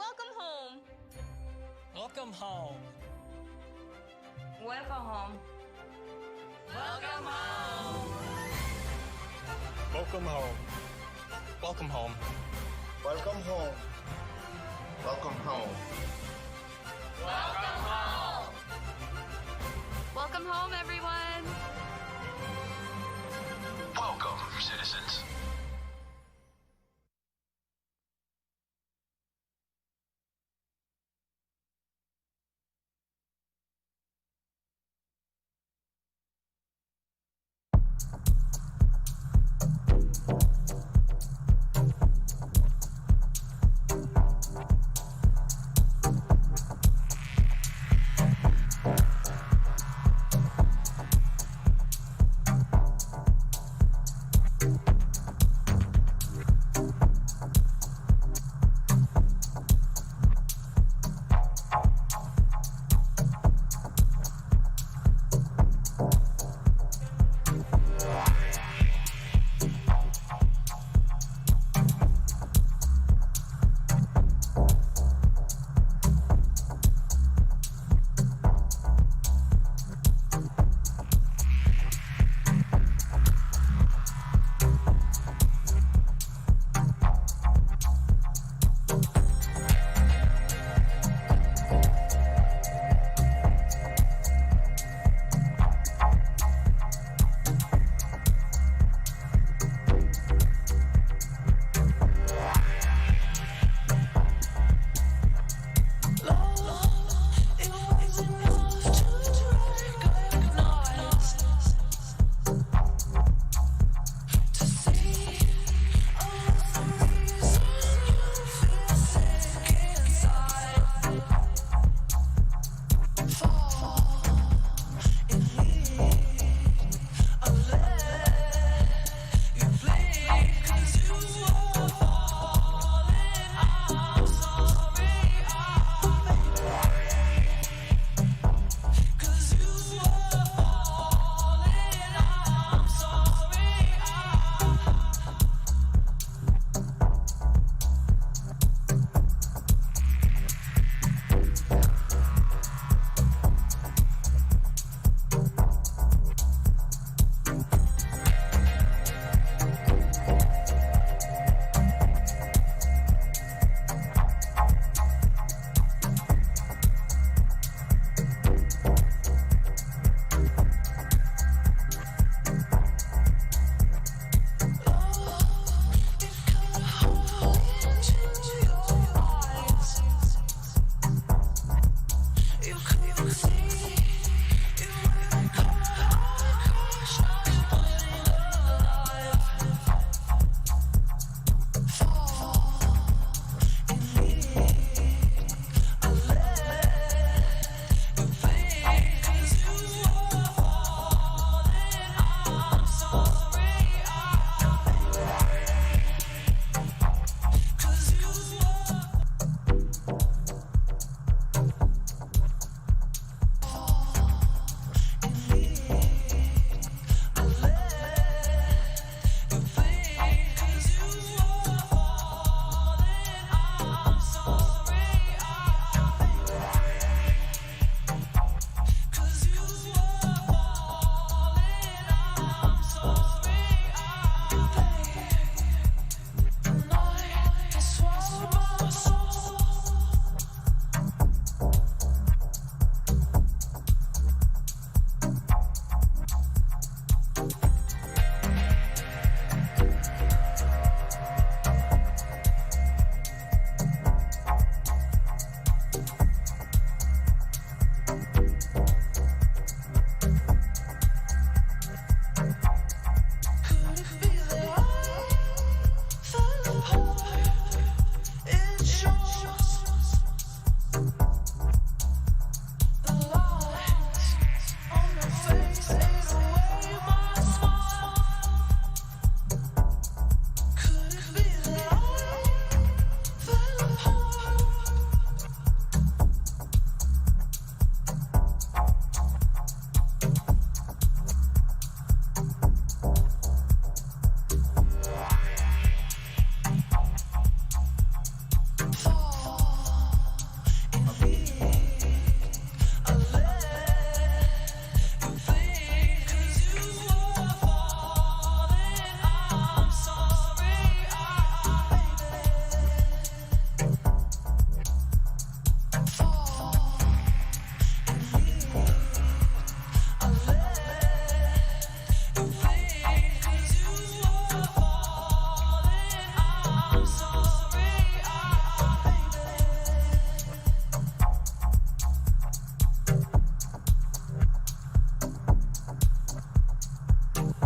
Welcome home. Welcome home. Welcome home. Welcome home. Welcome home. Welcome home. Welcome home. Welcome home. Welcome home. Welcome home, everyone. Welcome, citizens.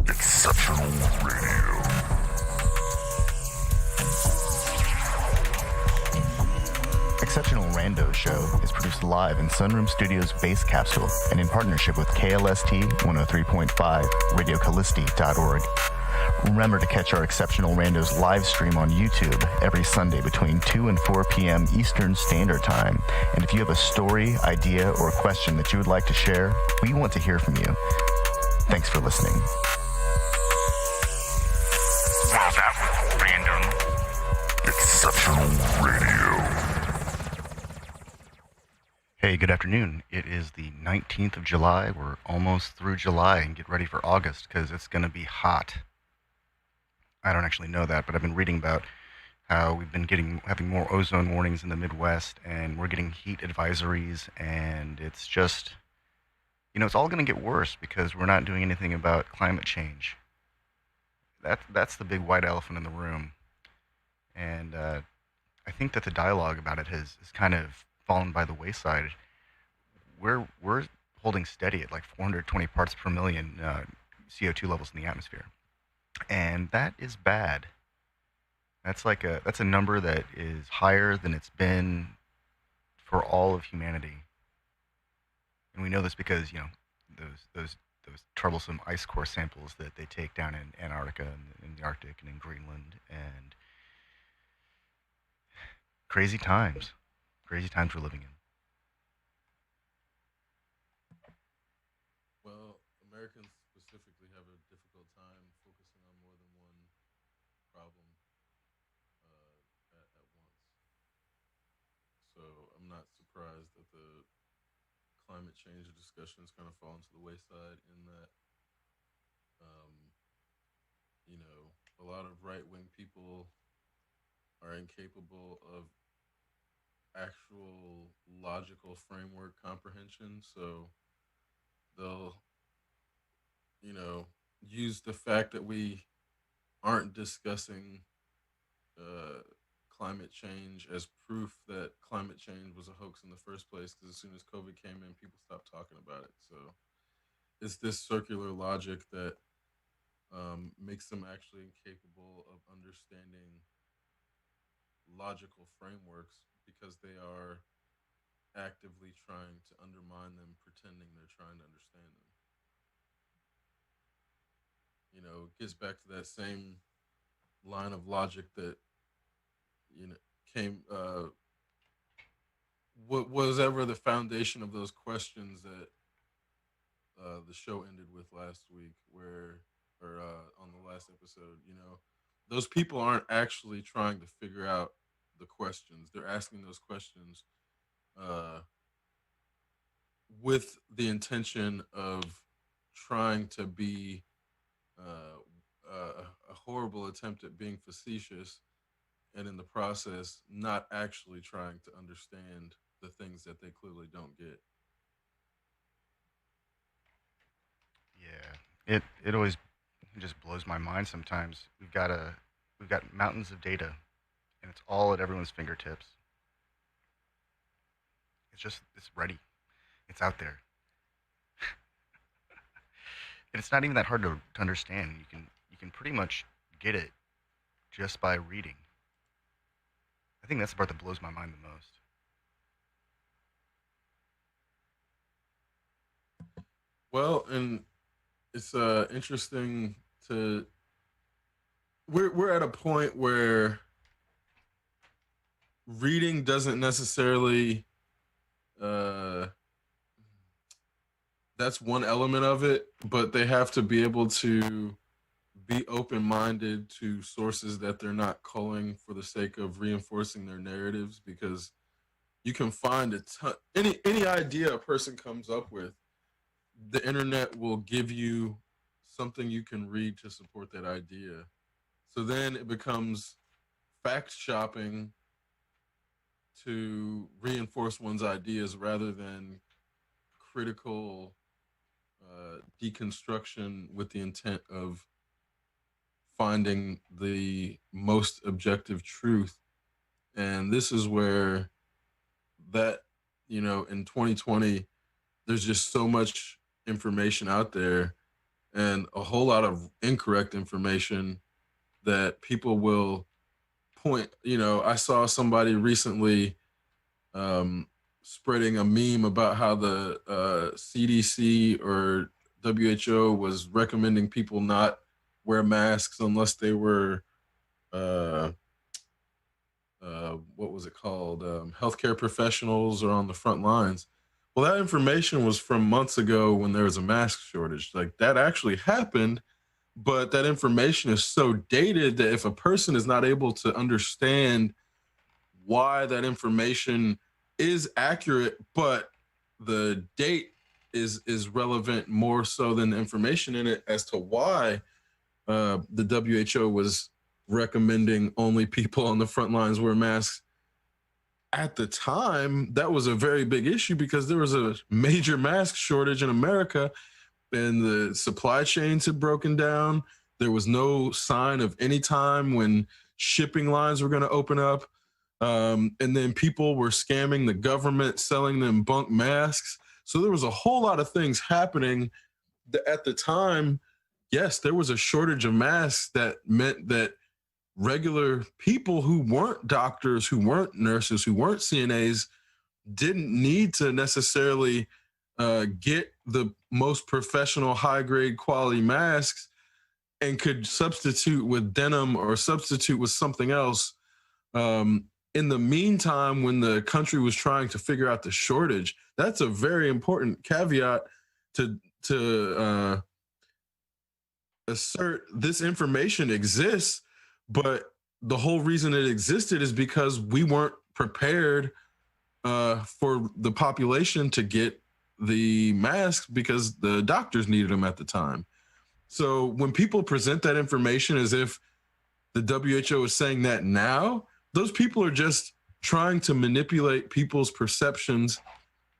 Exceptional Radio. Exceptional Randos Show is produced live in Sunroom Studios' Base Capsule and in partnership with KLST 103.5, RadioCallisti.org. Remember to catch our Exceptional Randos live stream on YouTube every Sunday between 2 and 4 p.m. Eastern Standard Time. And if you have a story, idea, or question that you would like to share, we want to hear from you. Thanks for listening. Well, that was random. Exceptional Radio. Hey, good afternoon. It is the 19th of July. We're almost through July, and get ready for August because it's going to be hot. I don't actually know that, but I've been reading about how we've been having more ozone warnings in the Midwest, and we're getting heat advisories, and it's just, it's all going to get worse because we're not doing anything about climate change. That's the big white elephant in the room, and I think that the dialogue about it has kind of fallen by the wayside. We're holding steady at like 420 parts per million CO2 levels in the atmosphere. And that is bad. That's a number that is higher than it's been for all of humanity. And we know this because, those troublesome ice core samples that they take down in Antarctica and in the Arctic and in Greenland, and crazy times we're living in. Well, Americans specifically have a difficult time focusing on more than one problem at once. So I'm not surprised that the climate change discussion has kind of fallen to the wayside in that, a lot of right-wing people are incapable of actual logical framework comprehension. So they'll, use the fact that we aren't discussing climate change as proof that climate change was a hoax in the first place, because as soon as COVID came in, people stopped talking about it. So it's this circular logic that makes them actually incapable of understanding logical frameworks, because they are actively trying to undermine them, pretending they're trying to understand them. It gets back to that same line of logic that, came, what was ever the foundation of those questions that the show ended with last week, on the last episode, those people aren't actually trying to figure out the questions. They're asking those questions with the intention of trying to be a horrible attempt at being facetious, and in the process, not actually trying to understand the things that they clearly don't get. Yeah, it always just blows my mind sometimes. We've got mountains of data, and it's all at everyone's fingertips. It's ready. It's out there. And it's not even that hard to understand. You can pretty much get it just by reading. I think that's the part that blows my mind the most. Well, and it's interesting to we're at a point where reading doesn't necessarily that's one element of it, but they have to be able to be open-minded to sources that they're not culling for the sake of reinforcing their narratives, because you can find a ton, any idea a person comes up with, the internet will give you something you can read to support that idea. So then it becomes fact shopping to reinforce one's ideas rather than critical deconstruction with the intent of finding the most objective truth. And this is where that, in 2020, there's just so much information out there and a whole lot of incorrect information that people will point. I saw somebody recently spreading a meme about how the CDC or WHO was recommending people not wear masks unless they were uh, what was it called? Healthcare professionals or on the front lines. Well, that information was from months ago when there was a mask shortage. Like that actually happened, but that information is so dated that if a person is not able to understand why that information is accurate, but the date is relevant more so than the information in it as to why the WHO was recommending only people on the front lines wear masks. At the time, that was a very big issue because there was a major mask shortage in America and the supply chains had broken down. There was no sign of any time when shipping lines were going to open up. And then people were scamming the government, selling them bunk masks. So there was a whole lot of things happening that at the time. Yes, there was a shortage of masks that meant that regular people who weren't doctors, who weren't nurses, who weren't CNAs, didn't need to necessarily get the most professional, high-grade quality masks and could substitute with denim or substitute with something else. In the meantime, when the country was trying to figure out the shortage, that's a very important caveat to assert. This information exists, but the whole reason it existed is because we weren't prepared for the population to get the masks because the doctors needed them at the time. So when people present that information as if the WHO is saying that now, those people are just trying to manipulate people's perceptions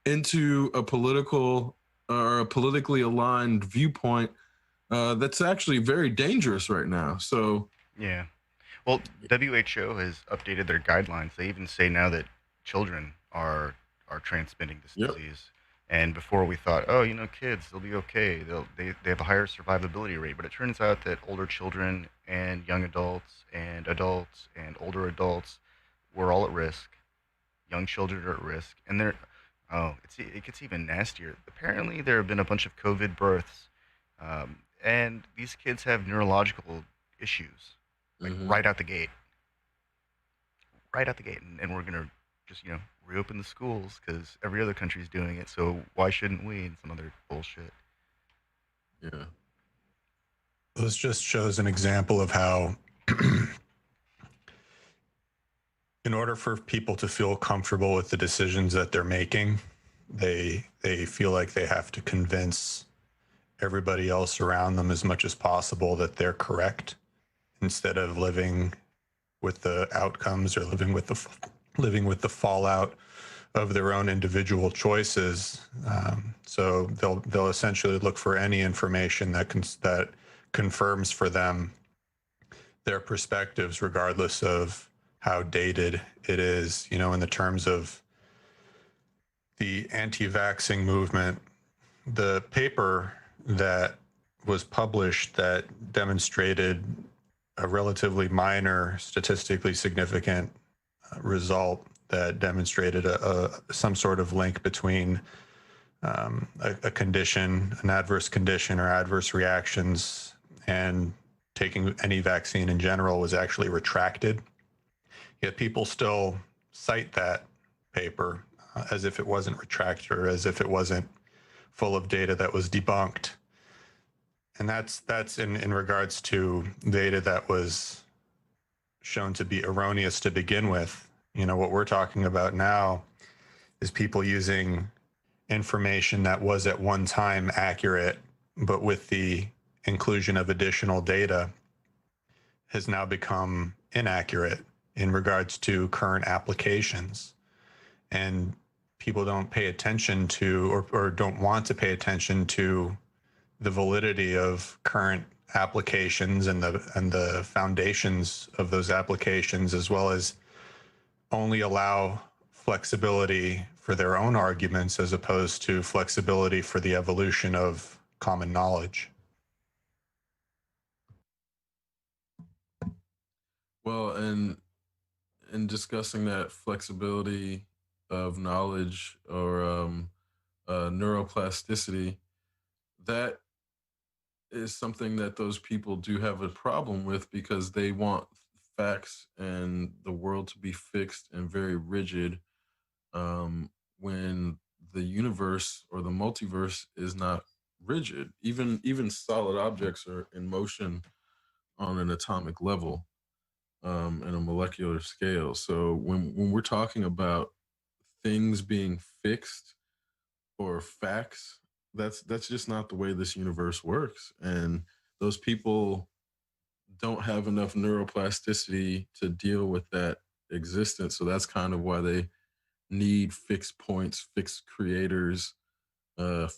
into a political or a politically aligned viewpoint that's actually very dangerous right now. So Yeah. Well, WHO has updated their guidelines. They even say now that children are transmitting this Yep. disease. And before we thought, oh, kids, they'll be okay. They have a higher survivability rate. But it turns out that older children and young adults and older adults were all at risk. Young children are at risk. And it gets even nastier. Apparently, there have been a bunch of COVID births. And these kids have neurological issues, like right out the gate. Right out the gate. And we're going to just, reopen the schools because every other country's doing it. So why shouldn't we? And some other bullshit. Yeah. This just shows an example of how, in order for people to feel comfortable with the decisions that they're making, they feel like they have to convince everybody else around them as much as possible that they're correct, instead of living with the outcomes or living with the fallout of their own individual choices. So they'll essentially look for any information that confirms for them their perspectives, regardless of how dated it is. In the terms of the anti-vaxxing movement, the paper that was published that demonstrated a relatively minor, statistically significant result that demonstrated some sort of link between a condition, an adverse condition or adverse reactions, and taking any vaccine in general was actually retracted. Yet people still cite that paper as if it wasn't retracted or as if it wasn't full of data that was debunked. And that's in regards to data that was shown to be erroneous to begin with. What we're talking about now is people using information that was at one time accurate, but with the inclusion of additional data has now become inaccurate in regards to current applications. And people don't pay attention to or don't want to pay attention to the validity of current applications and the foundations of those applications, as well as only allow flexibility for their own arguments as opposed to flexibility for the evolution of common knowledge. Well, and in discussing that flexibility of knowledge or neuroplasticity, that is something that those people do have a problem with because they want facts and the world to be fixed and very rigid, when the universe or the multiverse is not rigid. Even solid objects are in motion on an atomic level, and a molecular scale. So when we're talking about things being fixed or facts, that's just not the way this universe works. And those people don't have enough neuroplasticity to deal with that existence. So that's kind of why they need fixed points, fixed creators,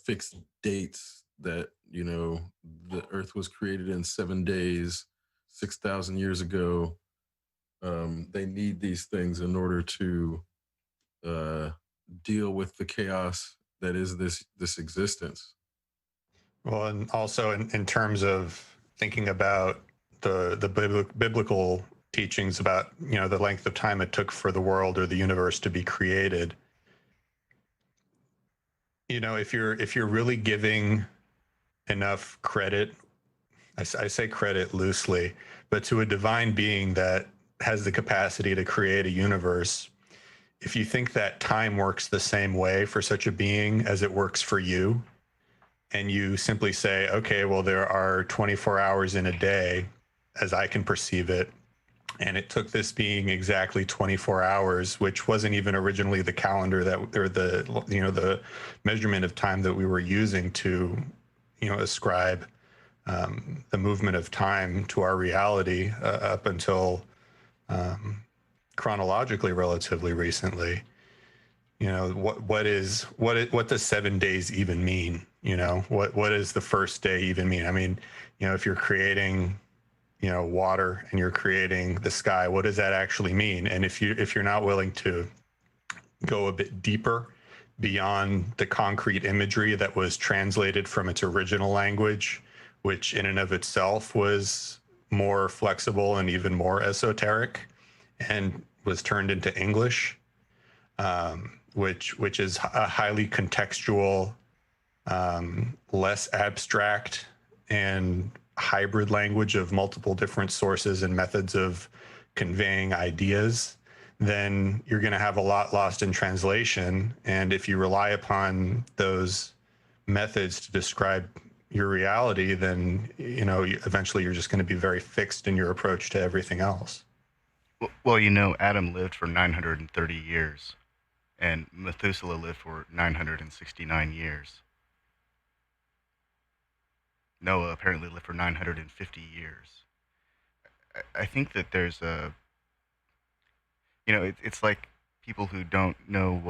fixed dates that, the earth was created in 7 days, 6,000 years ago. They need these things in order to uh, deal with the chaos that is this existence. Well, and also in terms of thinking about the biblical teachings about the length of time it took for the world or the universe to be created. If you're really giving enough credit, I say credit loosely, but to a divine being that has the capacity to create a universe, if you think that time works the same way for such a being as it works for you, and you simply say, okay, well, there are 24 hours in a day as I can perceive it, and it took this being exactly 24 hours, which wasn't even originally the calendar or the measurement of time that we were using to ascribe the movement of time to our reality up until chronologically relatively recently. What does 7 days even mean? What does the first day even mean? I mean, if you're creating water and you're creating the sky, what does that actually mean? And if you're not willing to go a bit deeper beyond the concrete imagery that was translated from its original language, which in and of itself was more flexible and even more esoteric, and was turned into English, which is a highly contextual, less abstract and hybrid language of multiple different sources and methods of conveying ideas, then you're going to have a lot lost in translation. And if you rely upon those methods to describe your reality, then eventually you're just going to be very fixed in your approach to everything else. Well, Adam lived for 930 years, and Methuselah lived for 969 years. Noah apparently lived for 950 years. I think that there's it's like people who don't know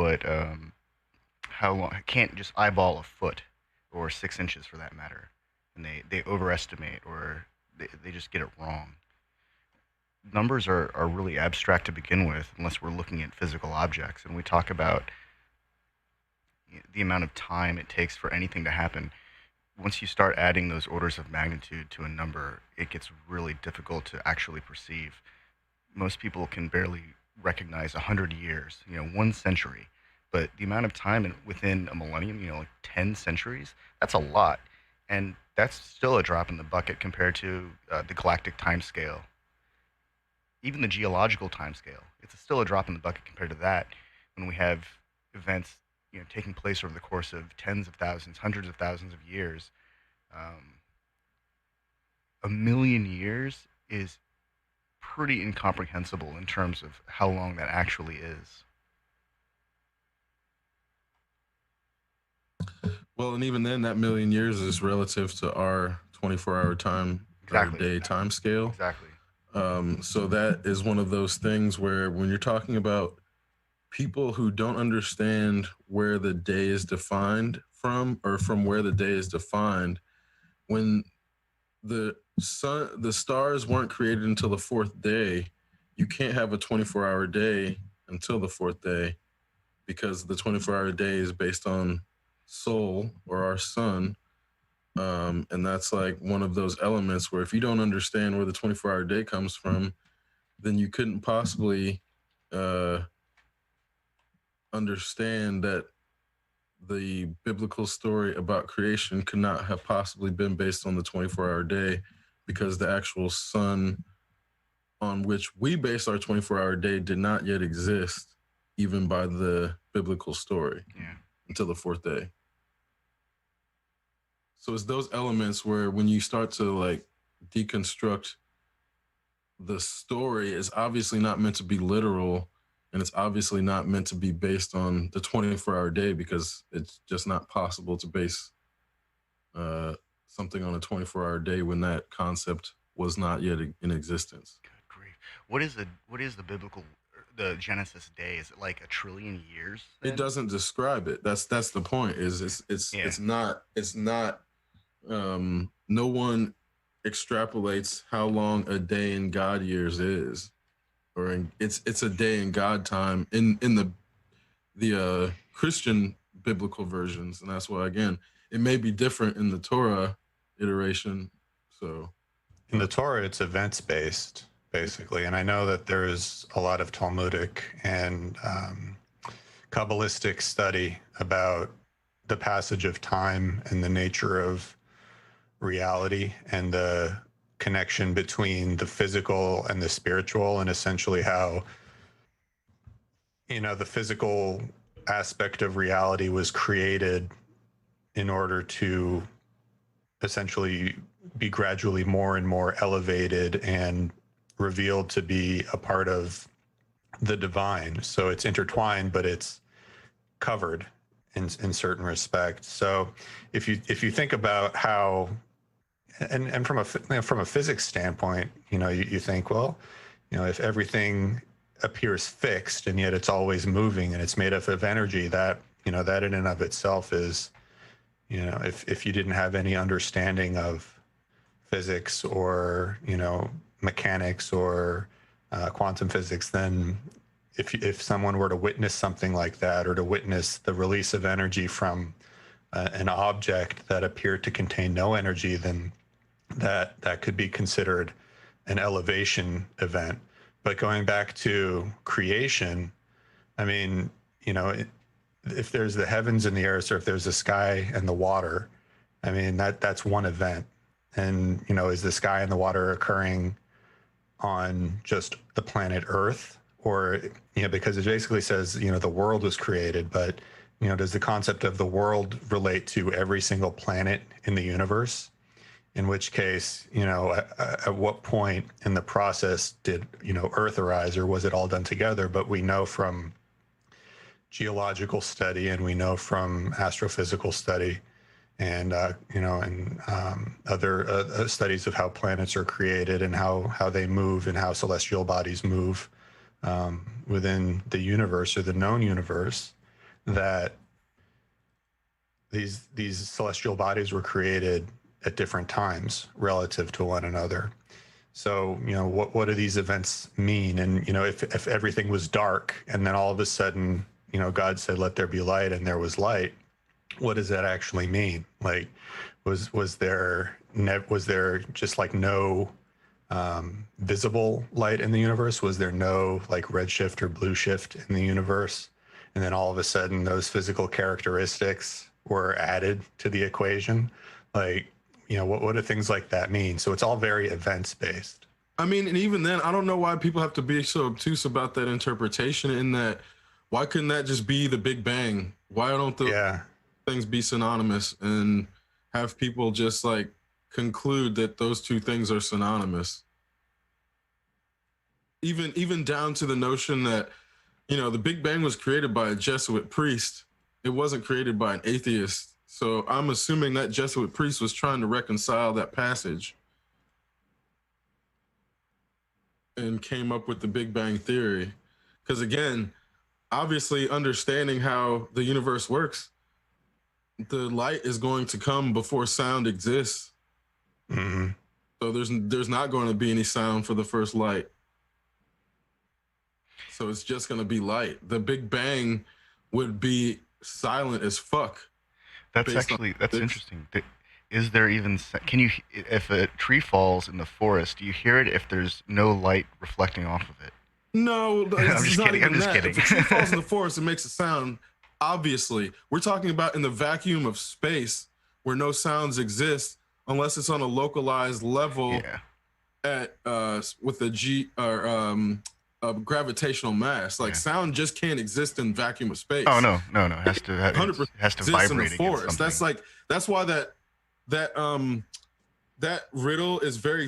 how long, can't just eyeball a foot or 6 inches for that matter, and they overestimate or they just get it wrong. Numbers are really abstract to begin with unless we're looking at physical objects, and we talk about the amount of time it takes for anything to happen. Once you start adding those orders of magnitude to a number, it gets really difficult to actually perceive. Most people can barely recognize 100 years, 1 century, but the amount of time within a millennium, like 10 centuries, that's a lot, and that's still a drop in the bucket compared to the galactic time scale. Even the geological time scale, it's still a drop in the bucket compared to that. When we have events, taking place over the course of tens of thousands, hundreds of thousands of years, 1,000,000 years is pretty incomprehensible in terms of how long that actually is. Well, and even then, that 1,000,000 years is relative to our 24-hour time Exactly. or day time scale. Exactly. So that is one of those things where when you're talking about people who don't understand where the day is defined from, or from where the day is defined, when the stars weren't created until the fourth day. You can't have a 24-hour day until the fourth day because the 24-hour day is based on Sol or our sun. And that's like one of those elements where if you don't understand where the 24-hour day comes from, then you couldn't possibly understand that the biblical story about creation could not have possibly been based on the 24-hour day, because the actual sun on which we base our 24-hour day did not yet exist, even by the biblical story, until the fourth day. So it's those elements where when you start to like deconstruct the story, it's obviously not meant to be literal, and it's obviously not meant to be based on the 24-hour day, because it's just not possible to base something on a 24-hour day when that concept was not yet in existence. Good grief. What is the biblical, the Genesis day? Is it like 1 trillion years then? It doesn't describe it. That's the point. It's not no one extrapolates how long a day in God years is, or it's a day in God time in the Christian biblical versions, and that's why, again, it may be different in the Torah iteration. So in the Torah, it's events based, basically, and I know that there is a lot of Talmudic and Kabbalistic study about the passage of time and the nature of reality and the connection between the physical and the spiritual, and essentially how, the physical aspect of reality was created in order to essentially be gradually more and more elevated and revealed to be a part of the divine. So it's intertwined, but it's covered in certain respects. So if you think about how, and from a physics standpoint, you think, well, if everything appears fixed and yet it's always moving and it's made up of energy, that that in and of itself is, if you didn't have any understanding of physics or mechanics or quantum physics, then if someone were to witness something like that, or to witness the release of energy from an object that appeared to contain no energy, then that could be considered an elevation event. But going back to creation, I mean, if there's the heavens and the earth, or if there's the sky and the water, I mean, that's one event. And, is the sky and the water occurring on just the planet Earth? Or, because it basically says, the world was created, but, does the concept of the world relate to every single planet in the universe? In which case, at what point in the process did, Earth arise, or was it all done together? But we know from geological study, and we know from astrophysical study, and other studies of how planets are created and how they move and how celestial bodies move within the universe, or the known universe, that these celestial bodies were created at different times relative to one another. So, what do these events mean? And, if everything was dark and then all of a sudden, God said, "Let there be light," and there was light, what does that actually mean? Like, was there just like no visible light in the universe? Was there no like red shift or blue shift in the universe? And then all of a sudden those physical characteristics were added to the equation? Like, what do things like that mean? So it's all very events based. I mean, and even then, I don't know why people have to be so obtuse about that interpretation, in that, why couldn't that just be the Big Bang? Why don't the things be synonymous, and have people just like conclude that those two things are synonymous? Even down to the notion that, the Big Bang was created by a Jesuit priest. It wasn't created by an atheist. So I'm assuming that Jesuit priest was trying to reconcile that passage and came up with the Big Bang theory. Because again, obviously understanding how the universe works, the light is going to come before sound exists. Mm-hmm. So there's not going to be any sound for the first light. So it's just going to be light. The Big Bang would be silent as fuck. That's interesting. Is there even can you if a tree falls in the forest, do you hear it if there's no light reflecting off of it? No, I'm just kidding. If a tree falls in the forest, it makes a sound. Obviously, we're talking about in the vacuum of space where no sounds exist unless it's on a localized level at with a gravitational mass. Like sound just can't exist in vacuum of space. Oh no, it has to 100% has to vibrate in the forest. Something. That's why that riddle is very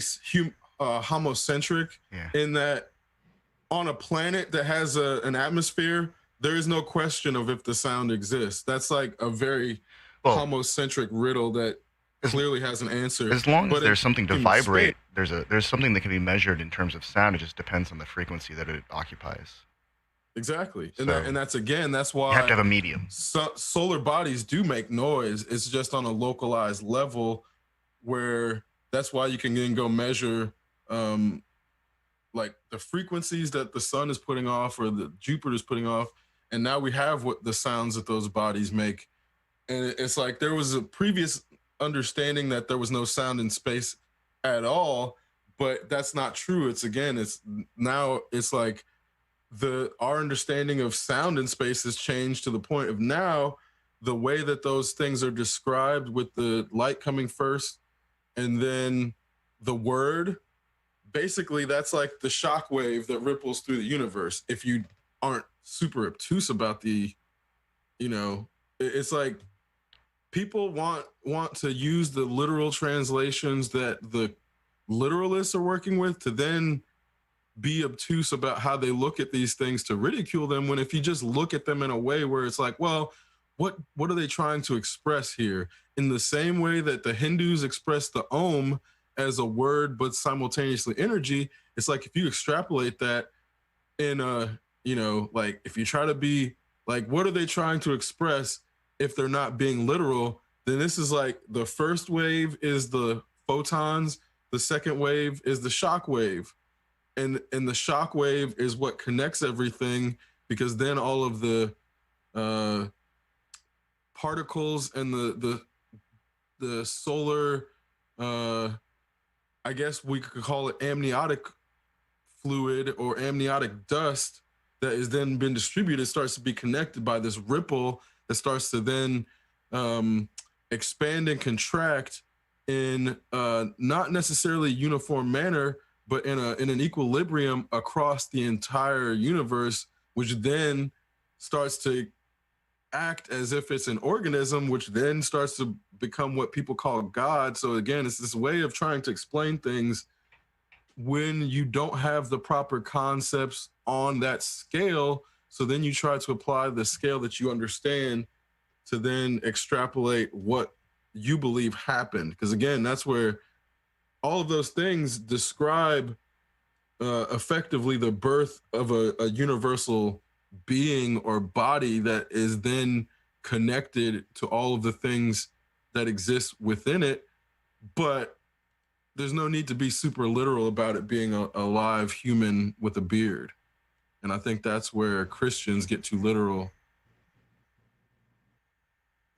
homocentric in that on a planet that has an atmosphere, there is no question of if the sound exists. That's like a very homocentric riddle that clearly has an answer. As long as there's something to vibrate, there's something that can be measured in terms of sound. It just depends on the frequency that it occupies. Exactly. And that's why you have to have a medium. Solar bodies do make noise. It's just on a localized level where that's why you can then go measure like the frequencies that the sun is putting off or the Jupiter's putting off. And now we have what the sounds that those bodies make. And it's like there was a previous understanding that there was no sound in space at all, but that's not true. It's like our understanding of sound in space has changed to the point of now the way that those things are described with the light coming first and then the word, basically that's like the shock wave that ripples through the universe. If you aren't super obtuse about it's like people want to use the literal translations that the literalists are working with to then be obtuse about how they look at these things to ridicule them, when if you just look at them in a way where it's like, well, what are they trying to express here? In the same way that the Hindus express the Om as a word but simultaneously energy, it's like if you extrapolate that in like if you try to be like, what are they trying to express if they're not being literal, then this is like the first wave is the photons, the second wave is the shock wave. And the shock wave is what connects everything, because then all of the particles and the solar, I guess we could call it amniotic fluid or amniotic dust that has then been distributed, starts to be connected by this ripple that starts to then expand and contract in not necessarily uniform manner, but in an equilibrium across the entire universe, which then starts to act as if it's an organism, which then starts to become what people call God. So again, it's this way of trying to explain things when you don't have the proper concepts on that scale. So then you try to apply the scale that you understand to then extrapolate what you believe happened. Because again, that's where all of those things describe effectively the birth of a universal being or body that is then connected to all of the things that exist within it. But there's no need to be super literal about it being a live human with a beard. And I think that's where Christians get too literal.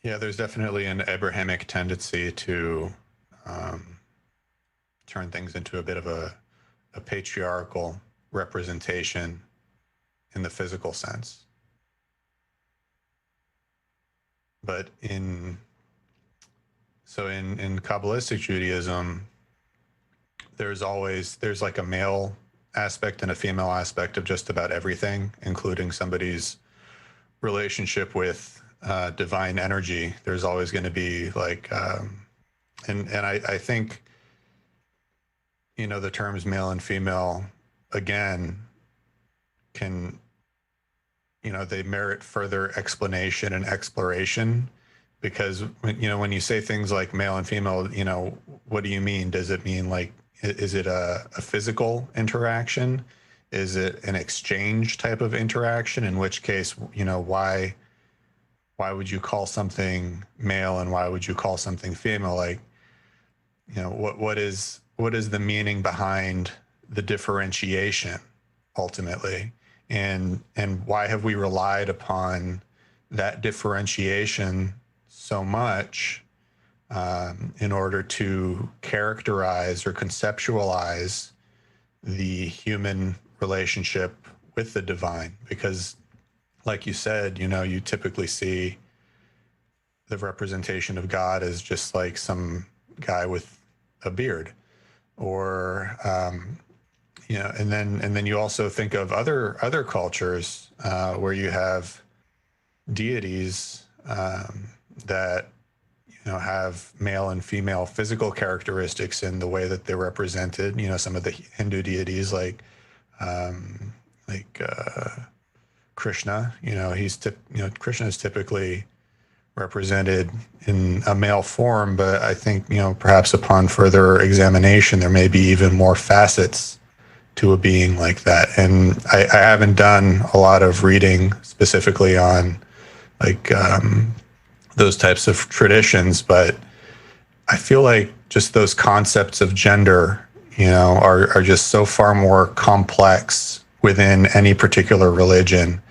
Yeah, there's definitely an Abrahamic tendency to turn things into a bit of a patriarchal representation in the physical sense. But in Kabbalistic Judaism, there's like a male aspect and a female aspect of just about everything, including somebody's relationship with divine energy. There's always going to be like, and I think, the terms male and female, again, can, they merit further explanation and exploration, because when you say things like male and female, what do you mean? Does it mean like, is it a physical interaction? Is it an exchange type of interaction? In which case, why would you call something male and why would you call something female? Like, what is what is the meaning behind the differentiation ultimately, and why have we relied upon that differentiation so much in order to characterize or conceptualize the human relationship with the divine? Because like you said, you typically see the representation of God as just like some guy with a beard, or and then you also think of other cultures where you have deities that have male and female physical characteristics in the way that they're represented. Some of the Hindu deities like Krishna. Krishna is typically represented in a male form, but I think perhaps upon further examination there may be even more facets to a being like that. And I haven't done a lot of reading specifically on those types of traditions, but I feel like just those concepts of gender are just so far more complex within any particular religion,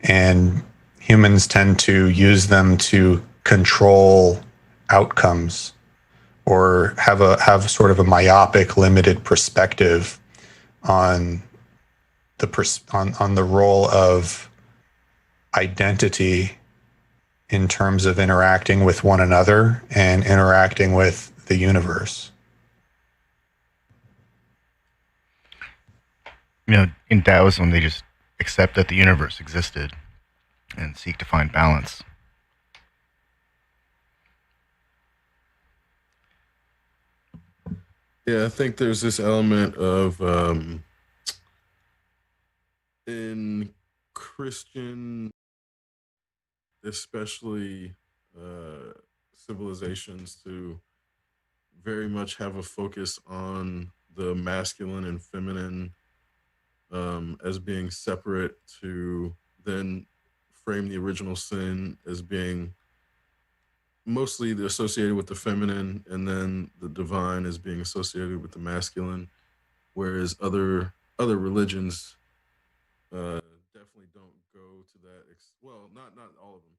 and humans tend to use them to control outcomes or have sort of a myopic, limited perspective on the role of identity in terms of interacting with one another and interacting with the universe. In Taoism, they just accept that the universe existed and seek to find balance. Yeah, I think there's this element of in Christian, especially civilizations, to very much have a focus on the masculine and feminine as being separate, to then frame the original sin as being mostly associated with the feminine, and then the divine as being associated with the masculine, whereas other religions definitely don't go to that. Well, not all of them.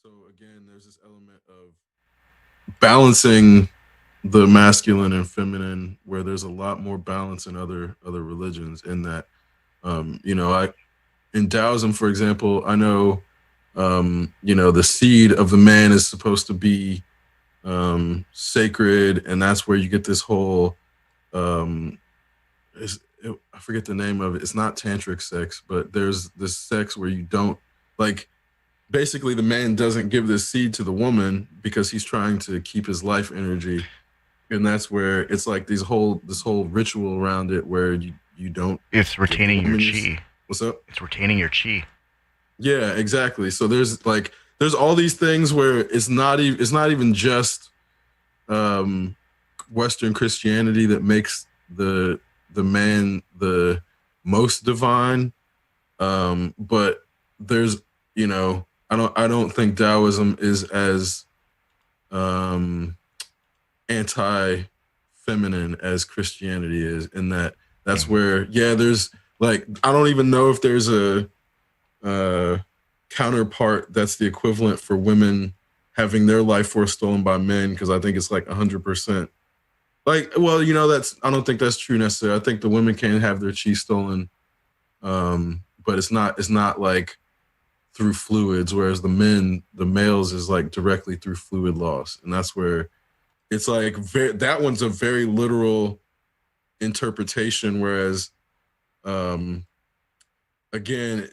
So again, there's this element of balancing the masculine and feminine, where there's a lot more balance in other religions. In that, in Taoism, for example, I know, the seed of the man is supposed to be sacred, and that's where you get this whole I forget the name of it. It's not tantric sex, but there's this sex where you don't, like, basically the man doesn't give this seed to the woman because he's trying to keep his life energy, and that's where it's like this whole ritual around it where you don't. It's retaining your chi. What's up? It's retaining your chi. Yeah, exactly. So there's all these things where it's not even just Western Christianity that makes the man the most divine, but there's I don't think Taoism is as anti-feminine as Christianity is, in that's where there's I don't even know if there's a counterpart that's the equivalent for women having their life force stolen by men, because I think it's 100%. I don't think that's true necessarily. I think the women can have their chi stolen, but it's not like through fluids, whereas the males is directly through fluid loss, and that's where it's that one's a very literal interpretation, whereas again,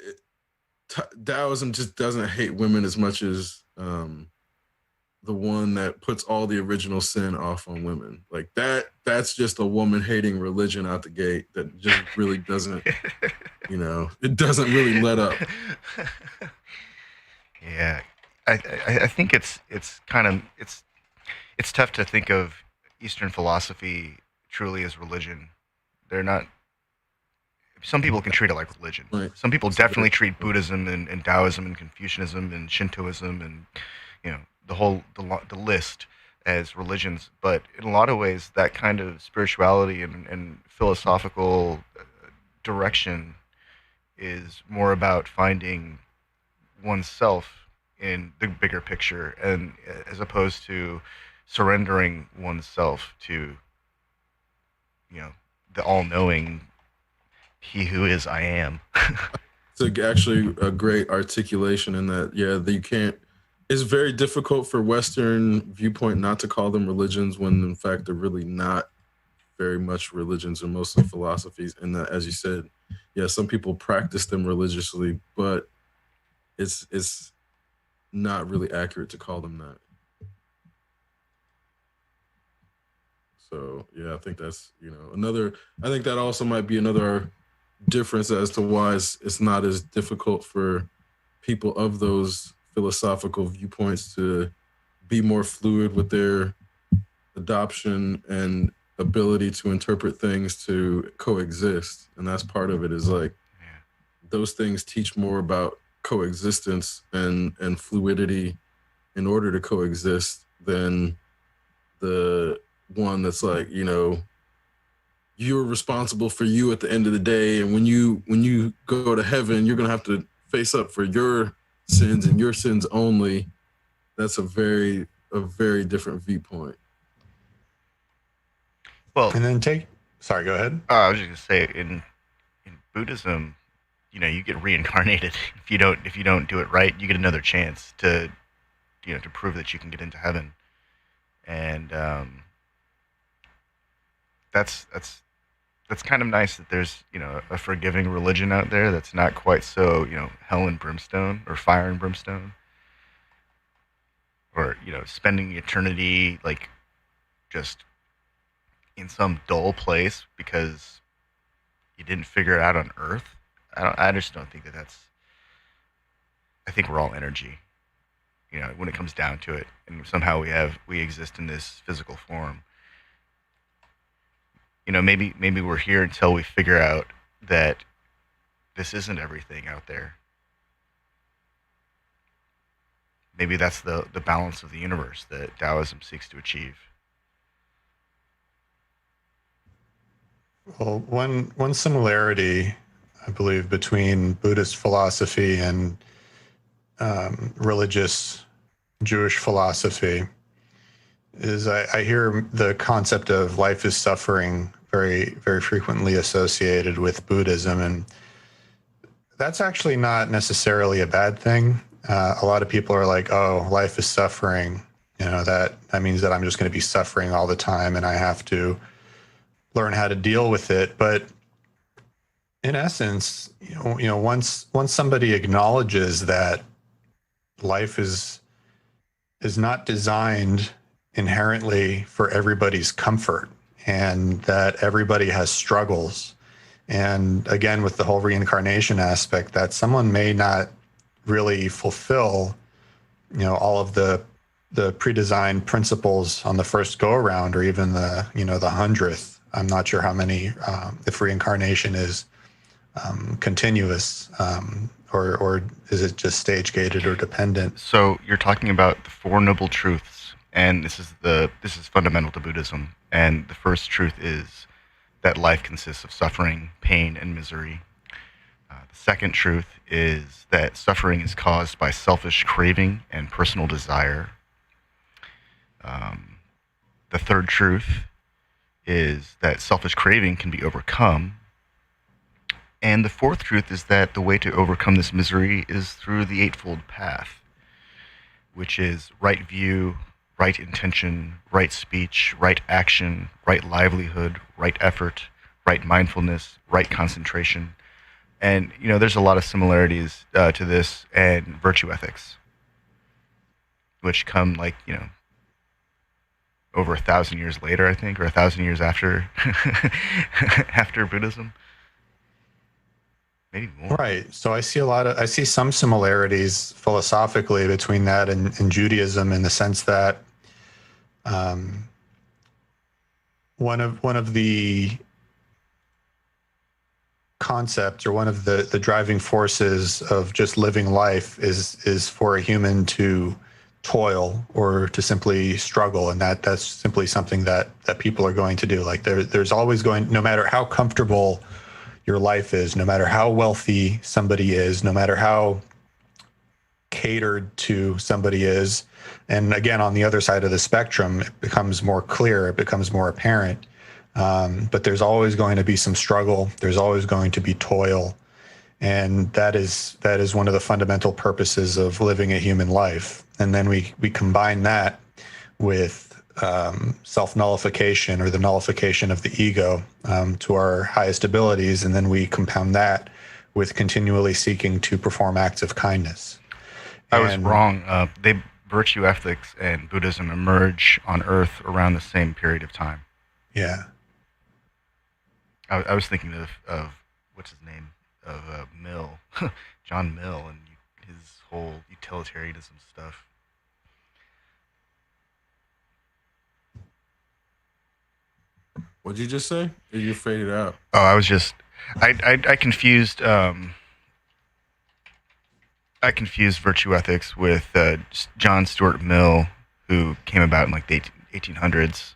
Taoism just doesn't hate women as much as the one that puts all the original sin off on women. That's just a woman hating religion out the gate that just really doesn't, it doesn't really let up. Yeah, I think it's tough to think of Eastern philosophy truly as religion. They're not. Some people can treat it like religion. Right. Some people definitely treat Buddhism and Taoism and Confucianism and Shintoism and the list as religions, but in a lot of ways, that kind of spirituality and philosophical direction is more about finding oneself in the bigger picture, and as opposed to surrendering oneself to, the all-knowing He who is I am. It's actually a great articulation in that, that you can't. It's very difficult for Western viewpoint not to call them religions when in fact they're really not very much religions or mostly philosophies. And that, as you said, some people practice them religiously, but it's not really accurate to call them that. So I think that's another. I think that also might be another difference as to why it's not as difficult for people of those philosophical viewpoints to be more fluid with their adoption and ability to interpret things to coexist. And that's part of it, is like those things teach more about coexistence and fluidity in order to coexist than the one that's like, you're responsible for you at the end of the day, and when you go to heaven, you're gonna have to face up for your sins and your sins only. That's a very different viewpoint. Well, And then sorry, go ahead. I was just gonna say, in Buddhism, you get reincarnated. If you don't do it right, you get another chance to prove that you can get into heaven, and that's kind of nice that there's a forgiving religion out there that's not quite so hell and brimstone or fire and brimstone, or spending eternity like just in some dull place because you didn't figure it out on Earth. I just don't think that's. I think we're all energy, when it comes down to it, and somehow we exist in this physical form. Maybe we're here until we figure out that this isn't everything out there. Maybe that's the balance of the universe that Taoism seeks to achieve. Well, one similarity, I believe, between Buddhist philosophy and religious Jewish philosophy is I hear the concept of life is suffering very, very frequently associated with Buddhism, and that's actually not necessarily a bad thing. A lot of people are like, "Oh, life is suffering. That means that I'm just going to be suffering all the time, and I have to learn how to deal with it." But in essence, once somebody acknowledges that life is not designed inherently for everybody's comfort, and that everybody has struggles, and again with the whole reincarnation aspect, that someone may not really fulfill all of the pre-designed principles on the first go around, or even the 100th. I'm not sure how many, if reincarnation is continuous, or is it just stage gated or dependent? So you're talking about the Four Noble Truths, and this is fundamental to Buddhism. And the first truth is that life consists of suffering, pain, and misery. The second truth is that suffering is caused by selfish craving and personal desire. The third truth is that selfish craving can be overcome. And the fourth truth is that the way to overcome this misery is through the Eightfold Path, which is right view, right intention, right speech, right action, right livelihood, right effort, right mindfulness, right concentration. And, there's a lot of similarities to this and virtue ethics, which come over 1,000 years later, I think, or 1,000 years after after Buddhism. Maybe more. Right. So I see some similarities philosophically between that and Judaism, in the sense that one of the concepts, or one of the driving forces of just living life is for a human to toil or to simply struggle, and that's simply something that people are going to do. Like there's always going, no matter how comfortable your life is, no matter how wealthy somebody is, no matter how catered to somebody is, and again, on the other side of the spectrum, it becomes more clear, it becomes more apparent. But there's always going to be some struggle. There's always going to be toil. And that is one of the fundamental purposes of living a human life. And then we combine that with self-nullification, or the nullification of the ego, to our highest abilities. And then we compound that with continually seeking to perform acts of kindness. I was wrong. Virtue ethics and Buddhism emerge on Earth around the same period of time. Yeah. I was thinking of what's his name? Of Mill, John Mill, and his whole utilitarianism stuff. What'd you just say? Or you faded out? Oh, I was just, I confused virtue ethics with John Stuart Mill, who came about in like the 1800s.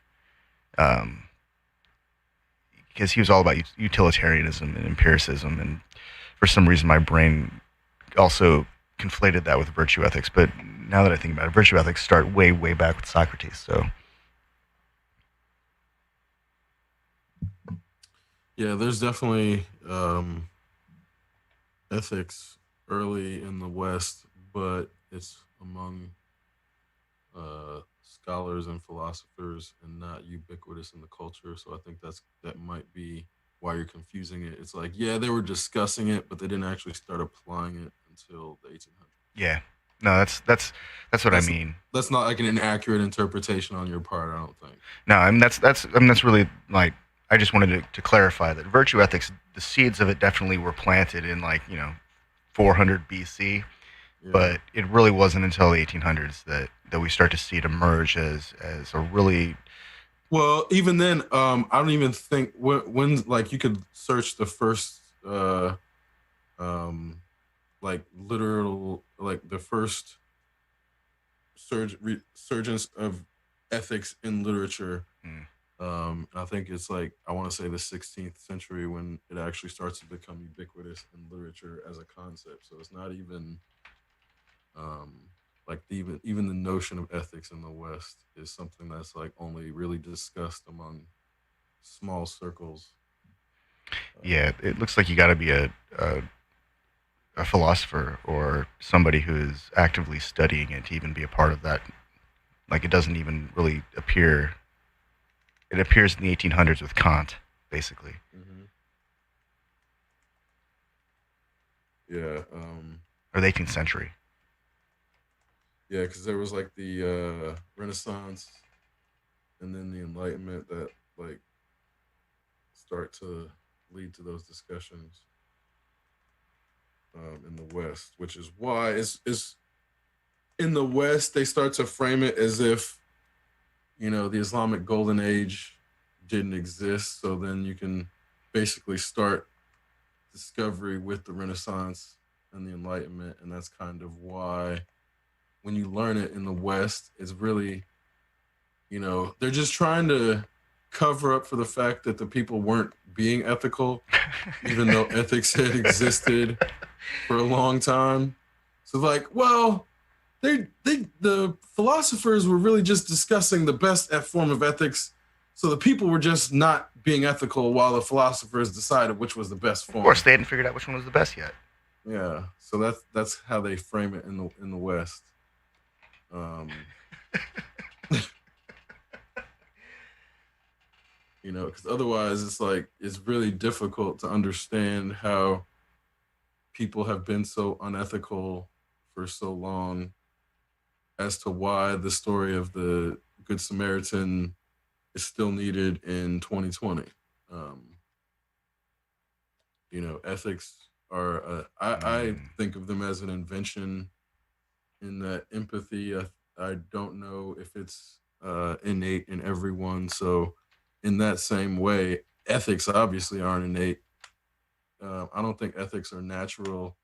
Because he was all about utilitarianism and empiricism, and for some reason my brain also conflated that with virtue ethics. But now that I think about it, virtue ethics start way, way back with Socrates. So yeah, there's definitely ethics early in the West, but it's among scholars and philosophers and not ubiquitous in the culture. So I think that might be why you're confusing it. It's like, yeah, they were discussing it, but they didn't actually start applying it until the 1800s. yeah, no, that's what I mean. That's not like an inaccurate interpretation on your part, I don't think. No, I mean that's really, like, I just wanted to clarify that virtue ethics, the seeds of it definitely were planted in 400 BC. Yeah. But it really wasn't until the 1800s that we start to see it emerge as a really... Well, even then, I don't even think when like you could search the first literal, like the first resurgence of ethics in literature. I think it's like, I want to say the 16th century when it actually starts to become ubiquitous in literature as a concept. So it's not even even the notion of ethics in the West is something that's like only really discussed among small circles. Yeah, it looks like you got to be a philosopher or somebody who is actively studying it to even be a part of that. Like, it doesn't even really appear. It appears in the 1800s with Kant, basically. Mm-hmm. Yeah. Or the 18th century. Yeah, because there was like the Renaissance and then the Enlightenment that like start to lead to those discussions in the West, which is why it's in the West they start to frame it as if, the Islamic Golden Age didn't exist. So then you can basically start discovery with the Renaissance and the Enlightenment, and that's kind of why when you learn it in the West, it's really, they're just trying to cover up for the fact that the people weren't being ethical, even though ethics had existed for a long time. So like, well, the philosophers were really just discussing the best form of ethics. So the people were just not being ethical while the philosophers decided which was the best form. Of course, they hadn't figured out which one was the best yet. Yeah. So that's how they frame it in the West. Because otherwise it's really difficult to understand how people have been so unethical for so long, as to why the story of the Good Samaritan is still needed in 2020. Ethics are, I think of them as an invention in that empathy. I don't know if it's innate in everyone. So in that same way, ethics obviously aren't innate. I don't think ethics are natural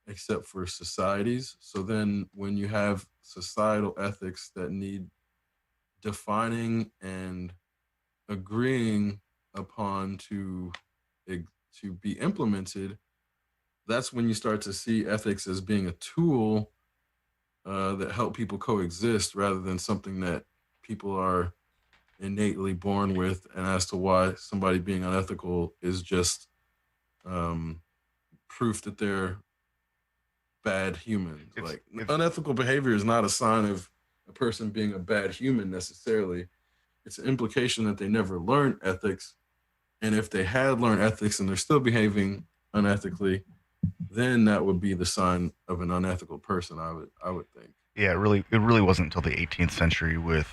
except for societies. So then when you have societal ethics that need defining and agreeing upon to be implemented, that's when you start to see ethics as being a tool that help people coexist rather than something that people are innately born with, and as to why somebody being unethical is just proof that they're bad humans. Like unethical behavior is not a sign of a person being a bad human necessarily. It's an implication that they never learned ethics, and if they had learned ethics and they're still behaving unethically, then that would be the sign of an unethical person. I would think. Yeah, it really wasn't until the 18th century with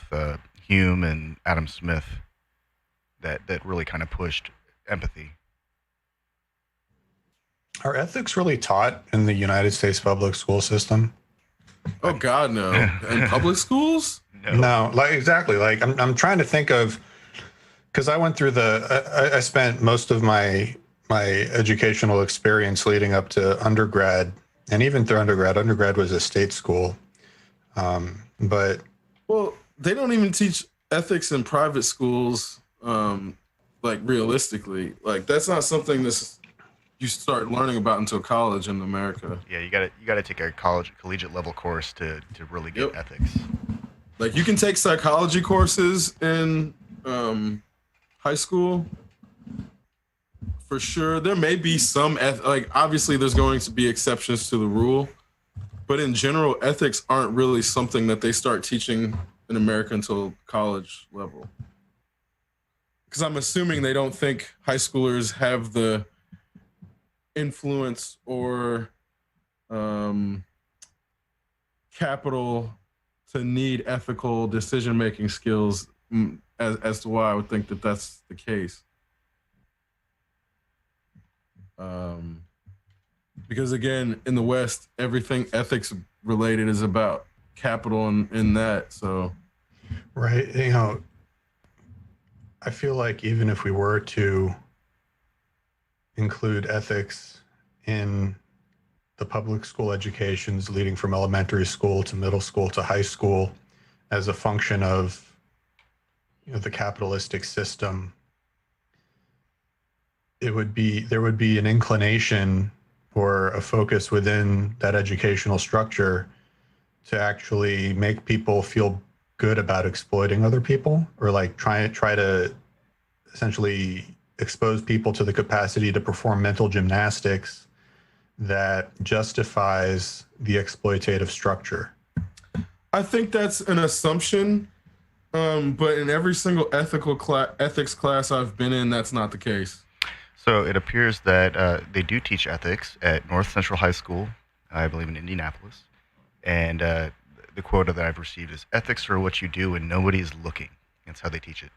Hume and Adam Smith that really kind of pushed empathy. Are ethics really taught in the United States public school system? Oh God, no! In public schools? No, like exactly. Like I'm trying to think of, because I went through I spent most of my educational experience leading up to undergrad, and even through undergrad was a state school. But well, they don't even teach ethics in private schools. Like realistically, like that's not something you start learning about until college in America. Yeah, you gotta take a collegiate level course to really get ethics. Like you can take psychology courses in high school for sure. There may be some like obviously there's going to be exceptions to the rule, but in general, ethics aren't really something that they start teaching in America until college level. Because I'm assuming they don't think high schoolers have the influence or capital to need ethical decision-making skills as to why I would think that that's the case. Because again, in the West, everything ethics related is about capital and in that. So, right, I feel like even if we were to include ethics in the public school educations leading from elementary school to middle school to high school as a function of the capitalistic system, there would be an inclination or a focus within that educational structure to actually make people feel good about exploiting other people, or like try to essentially expose people to the capacity to perform mental gymnastics that justifies the exploitative structure. I think that's an assumption, but in every single ethics class I've been in, that's not the case. So it appears that they do teach ethics at North Central High School, I believe in Indianapolis, and the quota that I've received is ethics are what you do when nobody's looking. That's how they teach it.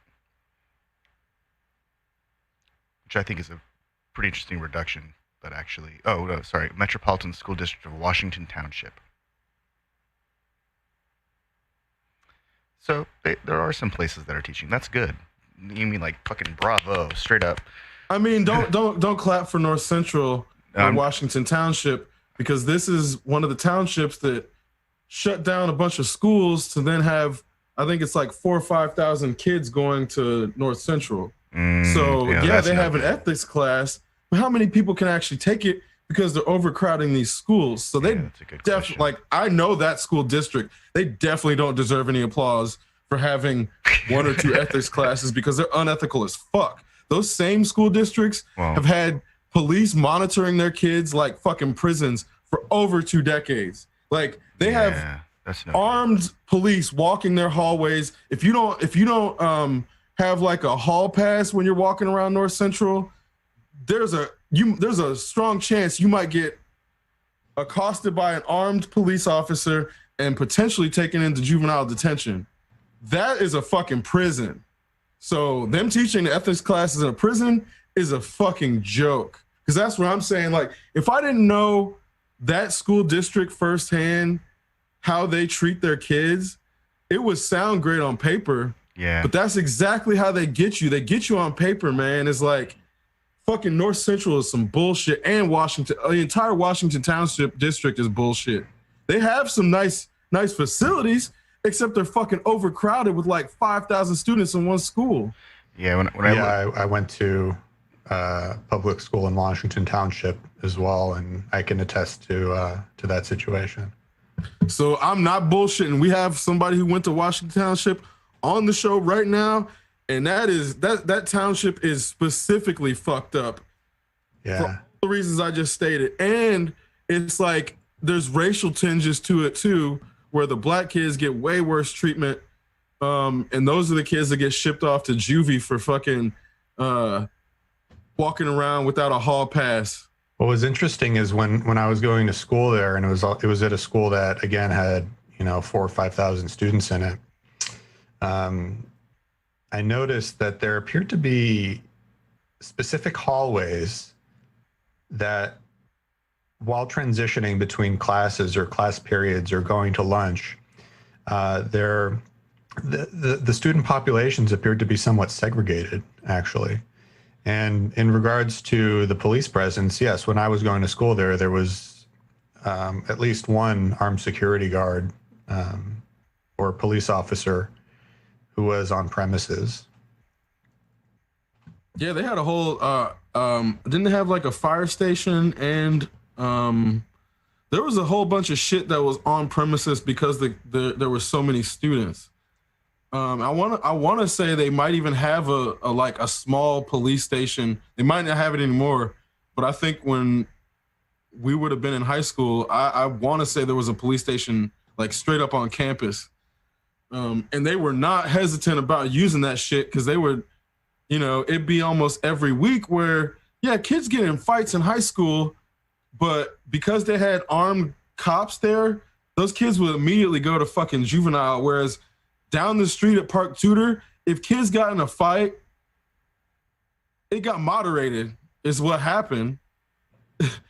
Which I think is a pretty interesting reduction, but actually, Metropolitan School District of Washington Township. So there are some places that are teaching. That's good. You mean like fucking bravo, straight up. I mean, don't clap for North Central or Washington Township, because this is one of the townships that shut down a bunch of schools to then have, I think it's like 4,000 or 5,000 kids going to North Central. They have an ethics class, but how many people can actually take it because they're overcrowding these schools? So they definitely, like, I know that school district, they definitely don't deserve any applause for having one or two ethics classes because they're unethical as fuck. Those same school districts have had police monitoring their kids like fucking prisons for over 2 decades. Like they have armed police walking their hallways. If you don't have like a hall pass when you're walking around North Central, there's a strong chance you might get accosted by an armed police officer and potentially taken into juvenile detention. That is a fucking prison. So them teaching the ethics classes in a prison is a fucking joke. Because that's what I'm saying. Like, if I didn't know that school district firsthand, how they treat their kids, it would sound great on paper. Yeah. But that's exactly how they get you. They get you on paper, man. It's like fucking North Central is some bullshit, and Washington, the entire Washington Township district is bullshit. They have some nice facilities, except they're fucking overcrowded with like 5,000 students in one school. Yeah, I went to public school in Washington Township as well, and I can attest to that situation. So I'm not bullshitting. We have somebody who went to Washington Township on the show right now, and that township is specifically fucked up. Yeah. For all the reasons I just stated. And it's like there's racial tinges to it too, where the black kids get way worse treatment. And those are the kids that get shipped off to juvie for fucking walking around without a hall pass. What was interesting is when I was going to school there, and it was at a school that again had 4,000 or 5,000 students in it. I noticed that there appeared to be specific hallways that, while transitioning between classes or class periods or going to lunch, the student populations appeared to be somewhat segregated, actually. And in regards to the police presence, yes, when I was going to school there was at least one armed security guard or police officer who was on premises. Yeah, they had a whole didn't they have like a fire station, and there was a whole bunch of shit that was on premises because there were so many students. I want to say they might even have a small police station. They might not have it anymore, but I think when we would have been in high school, I want to say there was a police station like straight up on campus. And they were not hesitant about using that shit because they would, it'd be almost every week where, yeah, kids get in fights in high school, but because they had armed cops there, those kids would immediately go to fucking juvenile. Whereas down the street at Park Tudor, if kids got in a fight, it got moderated, is what happened.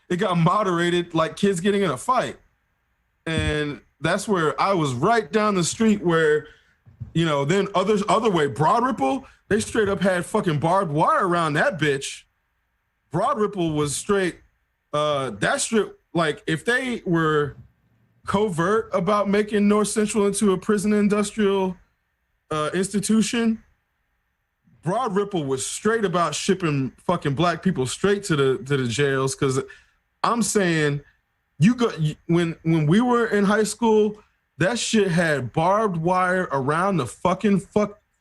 It got moderated like kids getting in a fight. And that's where I was right down the street where, then other way, Broad Ripple, they straight up had fucking barbed wire around that bitch. Broad Ripple was straight, that strip, like if they were covert about making North Central into a prison industrial institution, Broad Ripple was straight about shipping fucking black people straight to the jails. Cause I'm saying, when we were in high school, that shit had barbed wire around the fucking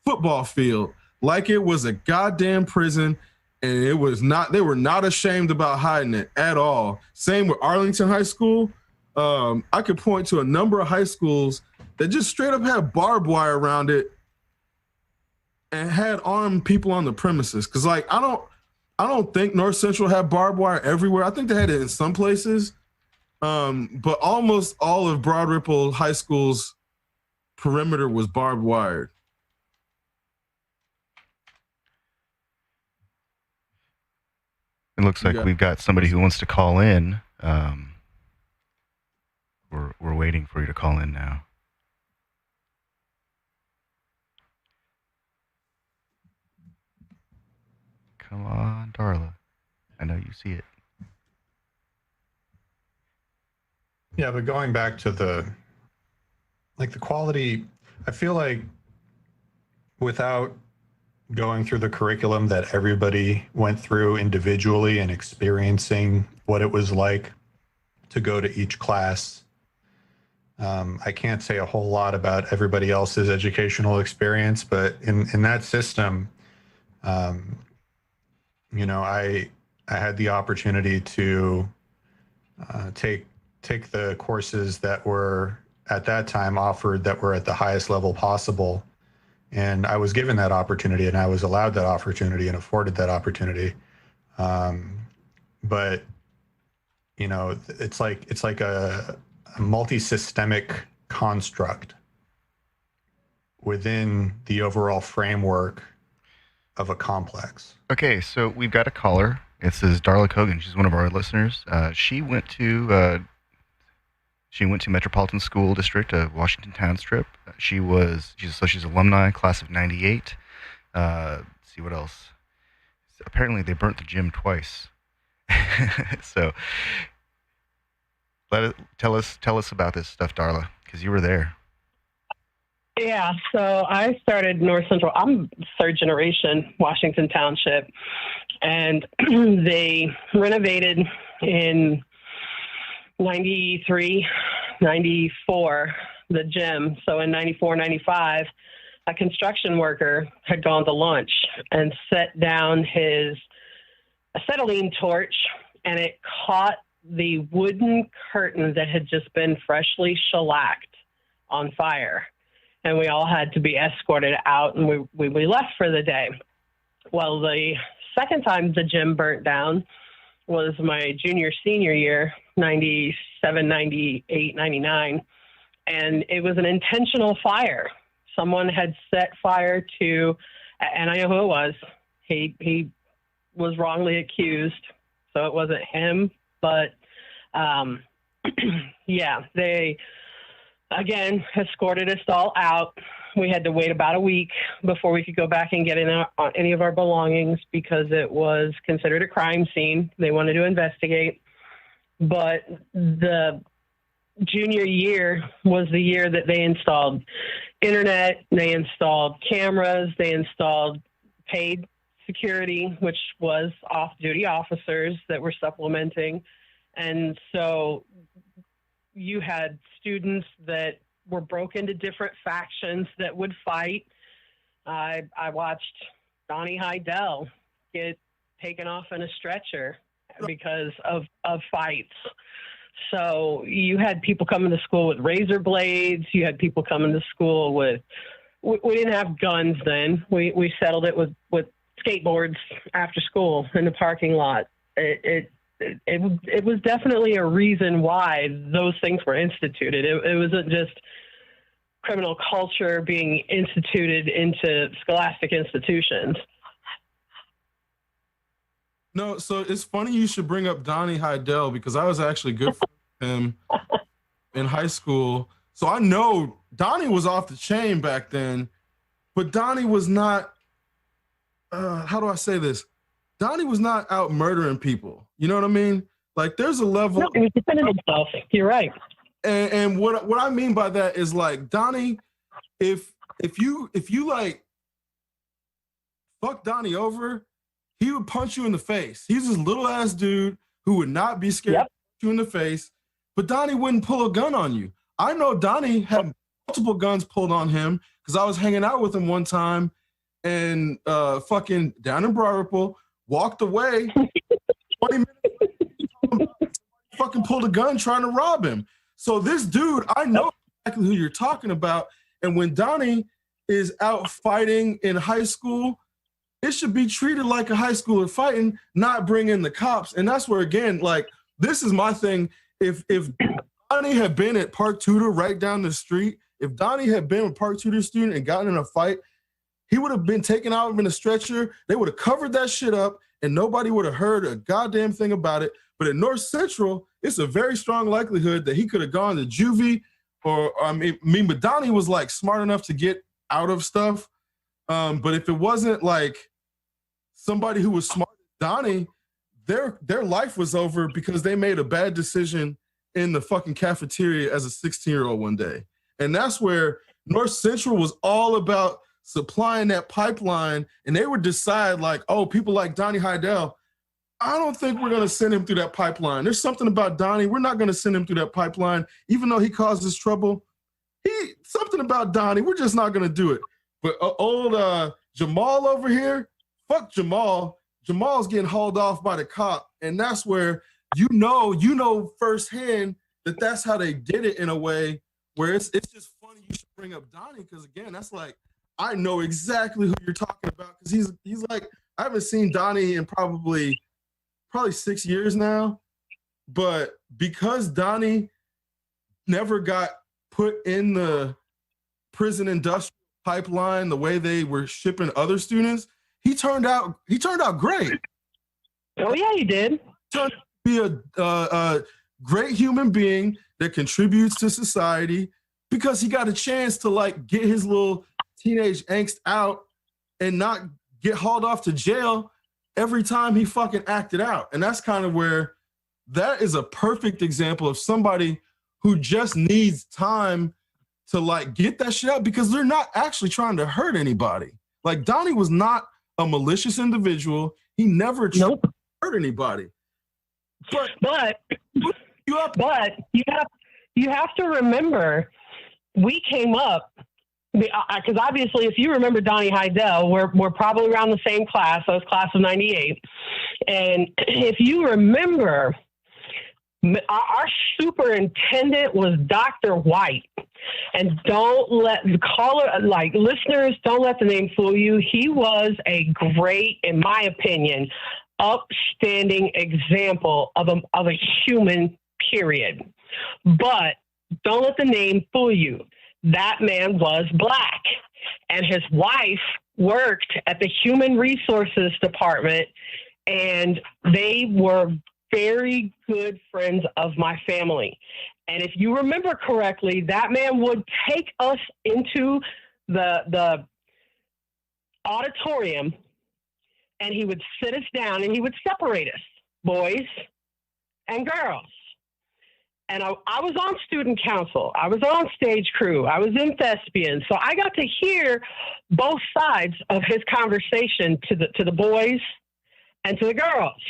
football field like it was a goddamn prison, and they were not ashamed about hiding it at all. Same with Arlington High School. I could point to a number of high schools that just straight up had barbed wire around it and had armed people on the premises. Cause like I don't think North Central had barbed wire everywhere. I think they had it in some places. But almost all of Broad Ripple High School's perimeter was barbed wired. It looks like we've got somebody who wants to call in. We're waiting for you to call in now. Come on, Darla. I know you see it. Yeah, but going back to the quality, I feel like without going through the curriculum that everybody went through individually and experiencing what it was like to go to each class, I can't say a whole lot about everybody else's educational experience, but in that system, I had the opportunity to take the courses that were at that time offered that were at the highest level possible. And I was given that opportunity, and I was allowed that opportunity and afforded that opportunity. But it's like a multi-systemic construct within the overall framework of a complex. Okay, so we've got a caller. It says Darla Kogan. She's one of our listeners. She went to Metropolitan School District of Washington Township. She's alumni, class of '98. Let's see what else. apparently they burnt the gym twice. So tell us about this stuff, Darla, because you were there. Yeah, so I started North Central. I'm third generation Washington Township, and they renovated in 93, 94, the gym. So in 94, 95, a construction worker had gone to lunch and set down his acetylene torch, and it caught the wooden curtain that had just been freshly shellacked on fire. And we all had to be escorted out, and we left for the day. Well, the second time the gym burnt down was my senior year, 97, 98, 99. And it was an intentional fire. Someone had set fire to, and I know who it was. He was wrongly accused, so it wasn't him. But, yeah, they, again, escorted us all out. We had to wait about a week before we could go back and get in any of our belongings because it was considered a crime scene. They wanted to investigate. But the junior year was the year that they installed internet, they installed cameras, they installed paid security, which was off-duty officers that were supplementing. And so you had students that were broken into different factions that would fight. I watched Donnie Heidel get taken off in a stretcher because of fights. So you had people coming to school with razor blades. You had people coming to school with, we didn't have guns then. We settled it with skateboards after school in the parking lot. It was definitely a reason why those things were instituted. It wasn't just criminal culture being instituted into scholastic institutions. No, so it's funny you should bring up Donnie Heidel because I was actually good for him in high school. So I know Donnie was off the chain back then, but Donnie was not, how do I say this? Donnie was not out murdering people. You know what I mean? Like there's a level. No, he was defending himself. You're right. And what I mean by that is like Donnie, if you like fuck Donnie over, he would punch you in the face. He's this little ass dude who would not be scared to punch you in the face, but Donnie wouldn't pull a gun on you. I know Donnie had multiple guns pulled on him because I was hanging out with him one time and fucking down in Broad Ripple, walked away 20 minutes, fucking pulled a gun trying to rob him. So this dude, I know exactly who you're talking about. And when Donnie is out fighting in high school, it should be treated like a high schooler fighting, not bring in the cops. And that's where, again, like, this is my thing. If Donnie had been at Park Tudor right down the street, if Donnie had been a Park Tudor student and gotten in a fight, he would have been taken out in a stretcher. They would have covered that shit up and nobody would have heard a goddamn thing about it. But at North Central, it's a very strong likelihood that he could have gone to juvie but Donnie was like smart enough to get out of stuff. But if it wasn't like somebody who was smart as Donnie, their life was over because they made a bad decision in the fucking cafeteria as a 16-year-old one day. And that's where North Central was all about supplying that pipeline. And they would decide like, oh, people like Donnie Heidel, I don't think we're going to send him through that pipeline. There's something about Donnie. We're not going to send him through that pipeline. Even though he causes trouble, something about Donnie, we're just not going to do it. But old Jamal over here, fuck Jamal. Jamal's getting hauled off by the cop. And that's where you know firsthand that that's how they did it in a way where it's just funny you should bring up Donnie because, again, that's like, I know exactly who you're talking about because he's like, I haven't seen Donnie in probably 6 years now. But because Donnie never got put in the prison industrial pipeline the way they were shipping other students, he turned out great. Oh yeah, he did. He turned out to be a great human being that contributes to society because he got a chance to like get his little teenage angst out and not get hauled off to jail every time he fucking acted out. And that's kind of where that is a perfect example of somebody who just needs time to like get that shit out, because they're not actually trying to hurt anybody. Like Donnie was not a malicious individual. He never tried to hurt anybody. But you have to remember, we came up because obviously, if you remember Donnie Heidel, we're probably around the same class. I was class of '98, and if you remember, our superintendent was Dr. White. And don't let listeners, don't let the name fool you. He was a great, in my opinion, upstanding example of a human, period. But don't let the name fool you. That man was black, and his wife worked at the Human Resources Department, and they were very good friends of my family. And if you remember correctly, that man would take us into the auditorium, and he would sit us down and he would separate us, boys and girls. And I was on student council. I was on stage crew. I was in thespian. So I got to hear both sides of his conversation to the boys and to the girls.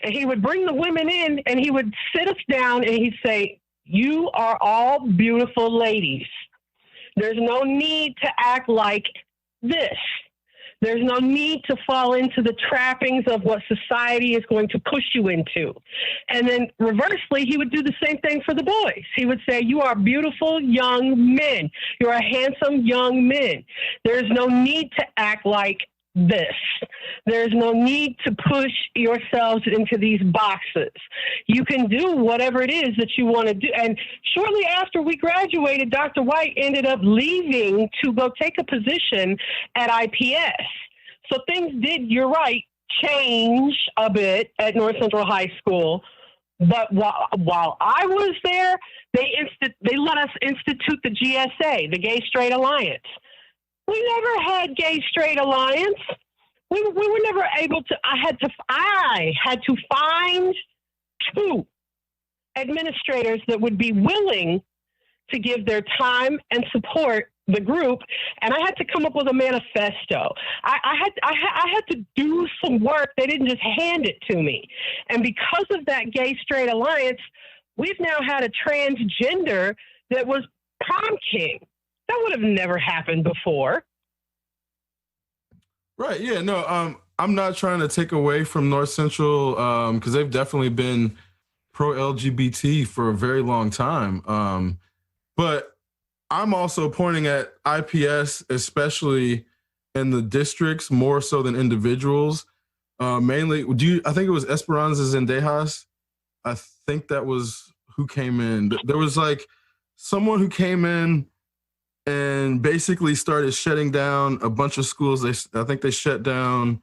And he would bring the women in and he would sit us down and he'd say, "You are all beautiful ladies. There's no need to act like this. There's no need to fall into the trappings of what society is going to push you into." And then reversely, he would do the same thing for the boys. He would say, "You are beautiful young men. You are handsome young men. There's no need to act like this. There's no need to push yourselves into these boxes. You can do whatever it is that you want to do." And shortly after we graduated, Dr. White ended up leaving to go take a position at IPS. So things did, you're right, change a bit at North Central High School. But while I was there, they let us institute the GSA, the Gay Straight Alliance. We never had Gay Straight Alliance. We were never able to. I had to find 2 administrators that would be willing to give their time and support the group, and I had to come up with a manifesto. I had to do some work. They didn't just hand it to me. And because of that Gay Straight Alliance, we've now had a transgender that was prom king. That would have never happened before. Right. Yeah. No. I'm not trying to take away from North Central because they've definitely been pro LGBT for a very long time. But I'm also pointing at IPS, especially in the districts, more so than individuals. Mainly, I think it was Esperanza Zendejas? I think that was who came in. There was like someone who came in and basically started shutting down a bunch of schools. I think they shut down,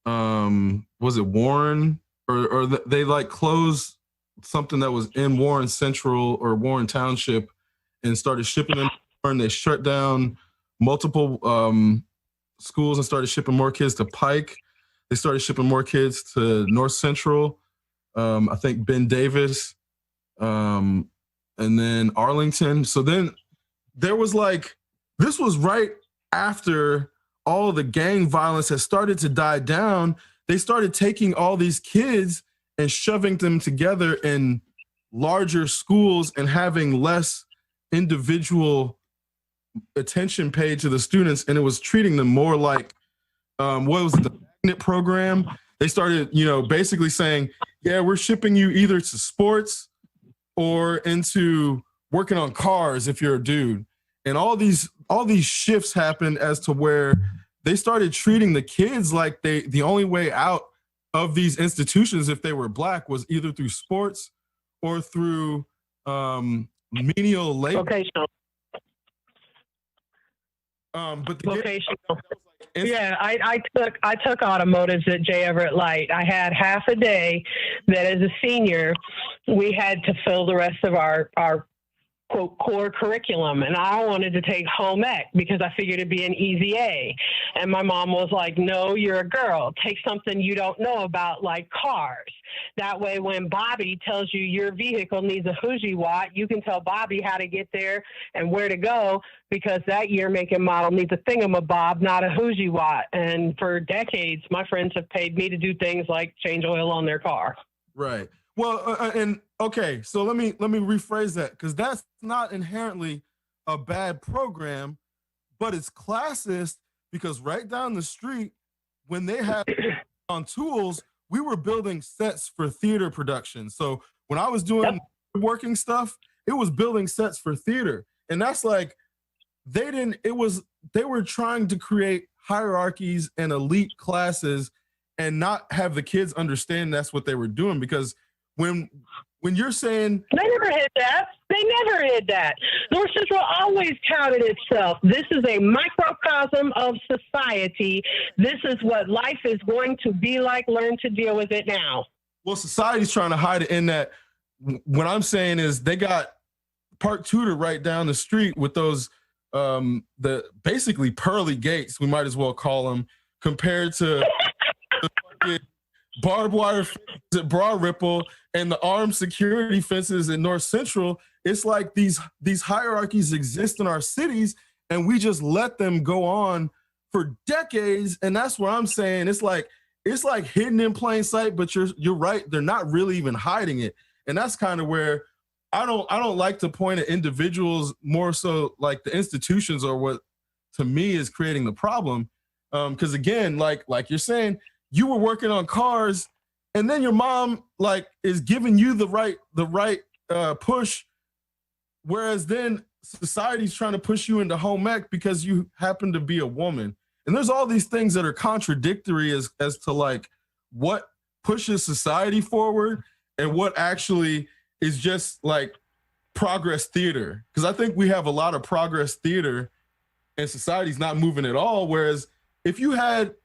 was it Warren? Or they like closed something that was in Warren Central or Warren Township and started shipping them. And they shut down multiple schools and started shipping more kids to Pike. They started shipping more kids to North Central. I think Ben Davis, and then Arlington. So then there was like, this was right after all the gang violence had started to die down. They started taking all these kids and shoving them together in larger schools and having less individual attention paid to the students. And it was treating them more like, what was it, the magnet program? They started, basically saying, yeah, we're shipping you either to sports or into working on cars if you're a dude. And all these shifts happened as to where they started treating the kids like the only way out of these institutions, if they were black, was either through sports or through menial labor. Vocational. But vocational. Yeah, I took automotives at J. Everett Light. I had half a day that as a senior, we had to fill the rest of our quote core curriculum, and I wanted to take home ec because I figured it'd be an easy A. And my mom was like, no, you're a girl. Take something you don't know about, like cars. That way when Bobby tells you your vehicle needs a Fuji watt, you can tell Bobby how to get there and where to go, because that year, make, and model needs a thingamabob, not a Fuji watt. And for decades, my friends have paid me to do things like change oil on their car. Right. Well, and okay, so let me rephrase that, because that's not inherently a bad program, but it's classist, because right down the street, when they had on tools, we were building sets for theater production. So when I was doing working stuff, it was building sets for theater, and that's like they were trying to create hierarchies and elite classes, and not have the kids understand that's what they were doing, because when you're saying they never did that. They never did that. North Central always touted itself. This is a microcosm of society. This is what life is going to be like. Learn to deal with it now. Well, society's trying to hide it in that. What I'm saying is they got Park Tudor right down the street with those the basically pearly gates, we might as well call them, compared to the barbed wire fences at Broad Ripple and the armed security fences in North Central. It's like these hierarchies exist in our cities, and we just let them go on for decades. And that's what I'm saying. It's like hidden in plain sight, but you're right. They're not really even hiding it. And that's kind of where I don't like to point at individuals, more so like the institutions are what to me is creating the problem. Because again, like you're saying, you were working on cars, and then your mom like is giving you the right push, whereas then society's trying to push you into home ec because you happen to be a woman. And there's all these things that are contradictory as to like what pushes society forward and what actually is just like progress theater. Because I think we have a lot of progress theater and society's not moving at all. Whereas if you had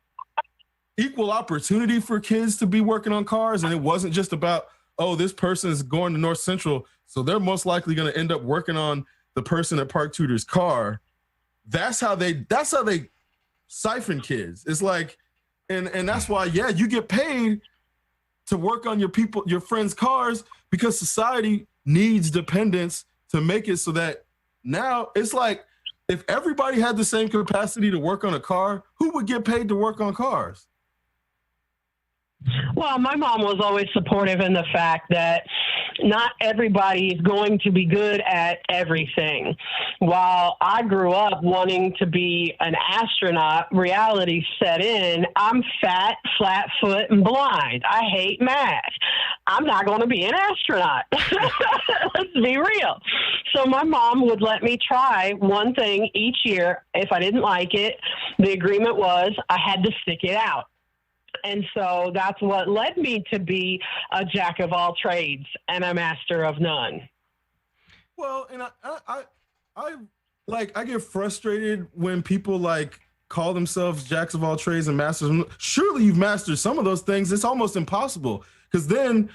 equal opportunity for kids to be working on cars, and it wasn't just about, oh, this person is going to North Central, so they're most likely going to end up working on the person at Park Tudor's car. That's how they siphon kids. It's like, and that's why, yeah, you get paid to work on your friends' cars, because society needs dependence to make it so that now it's like, if everybody had the same capacity to work on a car, who would get paid to work on cars? Well, my mom was always supportive in the fact that not everybody is going to be good at everything. While I grew up wanting to be an astronaut, reality set in. I'm fat, flat-foot, and blind. I hate math. I'm not going to be an astronaut. Let's be real. So my mom would let me try one thing each year. If I didn't like it, the agreement was I had to stick it out. And so that's what led me to be a jack of all trades and a master of none. Well, and I get frustrated when people like call themselves jacks of all trades and masters. Surely you've mastered some of those things. It's almost impossible, because then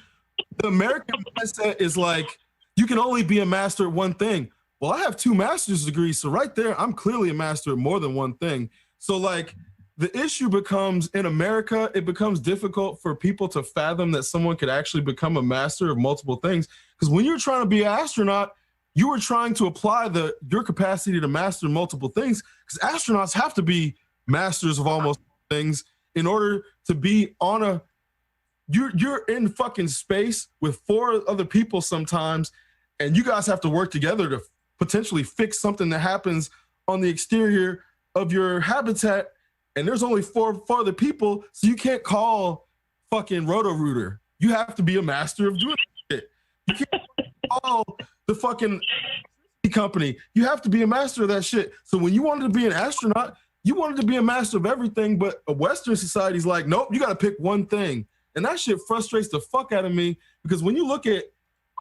the American mindset is like, you can only be a master at one thing. Well, I have 2 master's degrees, so right there, I'm clearly a master at more than one thing. So like, the issue becomes, in America, it becomes difficult for people to fathom that someone could actually become a master of multiple things. Because when you're trying to be an astronaut, you were trying to apply your capacity to master multiple things, because astronauts have to be masters of almost things in order to be on you're in fucking space with 4 other people sometimes, and you guys have to work together to potentially fix something that happens on the exterior of your habitat. And there's only 4 other people, so you can't call fucking Roto-Rooter. You have to be a master of doing shit. You can't call the fucking company. You have to be a master of that shit. So when you wanted to be an astronaut, you wanted to be a master of everything, but a Western society's like, nope, you got to pick one thing. And that shit frustrates the fuck out of me, because when you look at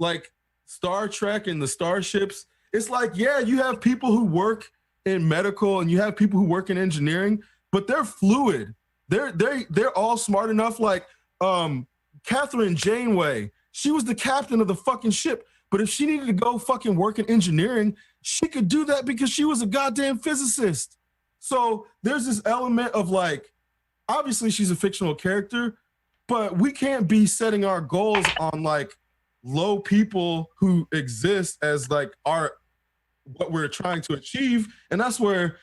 like Star Trek and the starships, it's like, yeah, you have people who work in medical and you have people who work in engineering, but they're fluid. They're all smart enough. Like Catherine Janeway, she was the captain of the fucking ship, but But if she needed to go fucking work in engineering, she could do that because she was a goddamn physicist. So there's this element of like, obviously she's a fictional character, but we can't be setting our goals on like low people who exist as like what we're trying to achieve. And that's where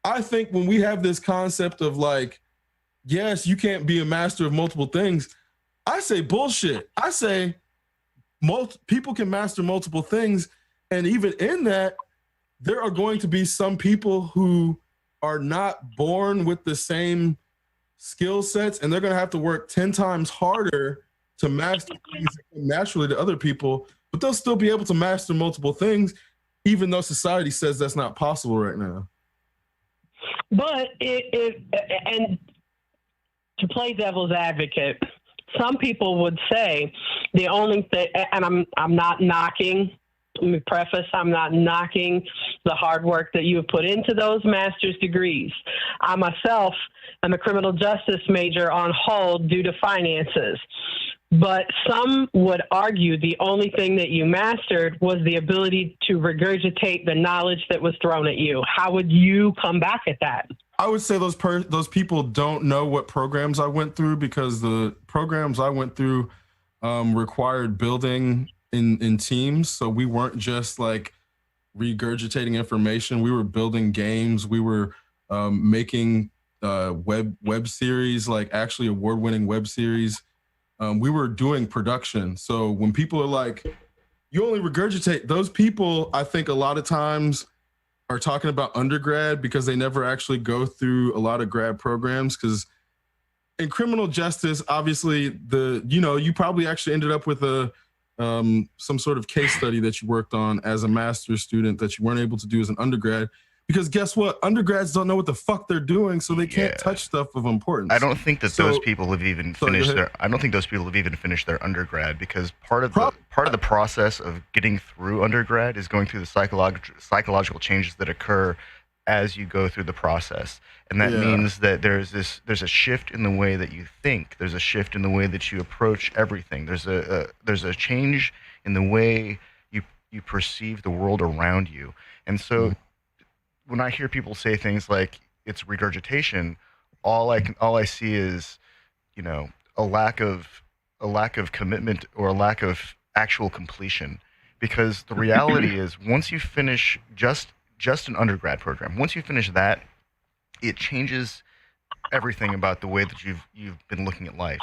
I think when we have this concept of like, yes, you can't be a master of multiple things, I say bullshit. I say people can master multiple things. And even in that, there are going to be some people who are not born with the same skill sets, and they're going to have to work 10 times harder to master things naturally to other people, but they'll still be able to master multiple things, even though society says that's not possible right now. But and to play devil's advocate, some people would say the only thing, and I'm not knocking, let me preface, I'm not knocking the hard work that you have put into those master's degrees. I myself am a criminal justice major on hold due to finances. But some would argue the only thing that you mastered was the ability to regurgitate the knowledge that was thrown at you. How would you come back at that? I would say those people don't know what programs I went through, because the programs I went through required building in teams. So we weren't just like regurgitating information. We were building games. We were making web series, like actually award-winning web series. We were doing production. So when people are like, you only regurgitate, those people, I think a lot of times are talking about undergrad because they never actually go through a lot of grad programs. Because in criminal justice, obviously, you probably actually ended up with some sort of case study that you worked on as a master's student that you weren't able to do as an undergrad. Because guess what? Undergrads don't know what the fuck they're doing, so they can't touch stuff of importance. I don't think that those people have even finished their. I don't think those people have even finished their undergrad, because part of the process of getting through undergrad is going through the psychological changes that occur as you go through the process, and that means that there's a shift in the way that you think. There's a shift in the way that you approach everything. There's a change in the way you perceive the world around you, and so. When I hear people say things like it's regurgitation, all I see is, a lack of commitment or a lack of actual completion. Because the reality is, once you finish just an undergrad program, once you finish that, it changes everything about the way that you've been looking at life.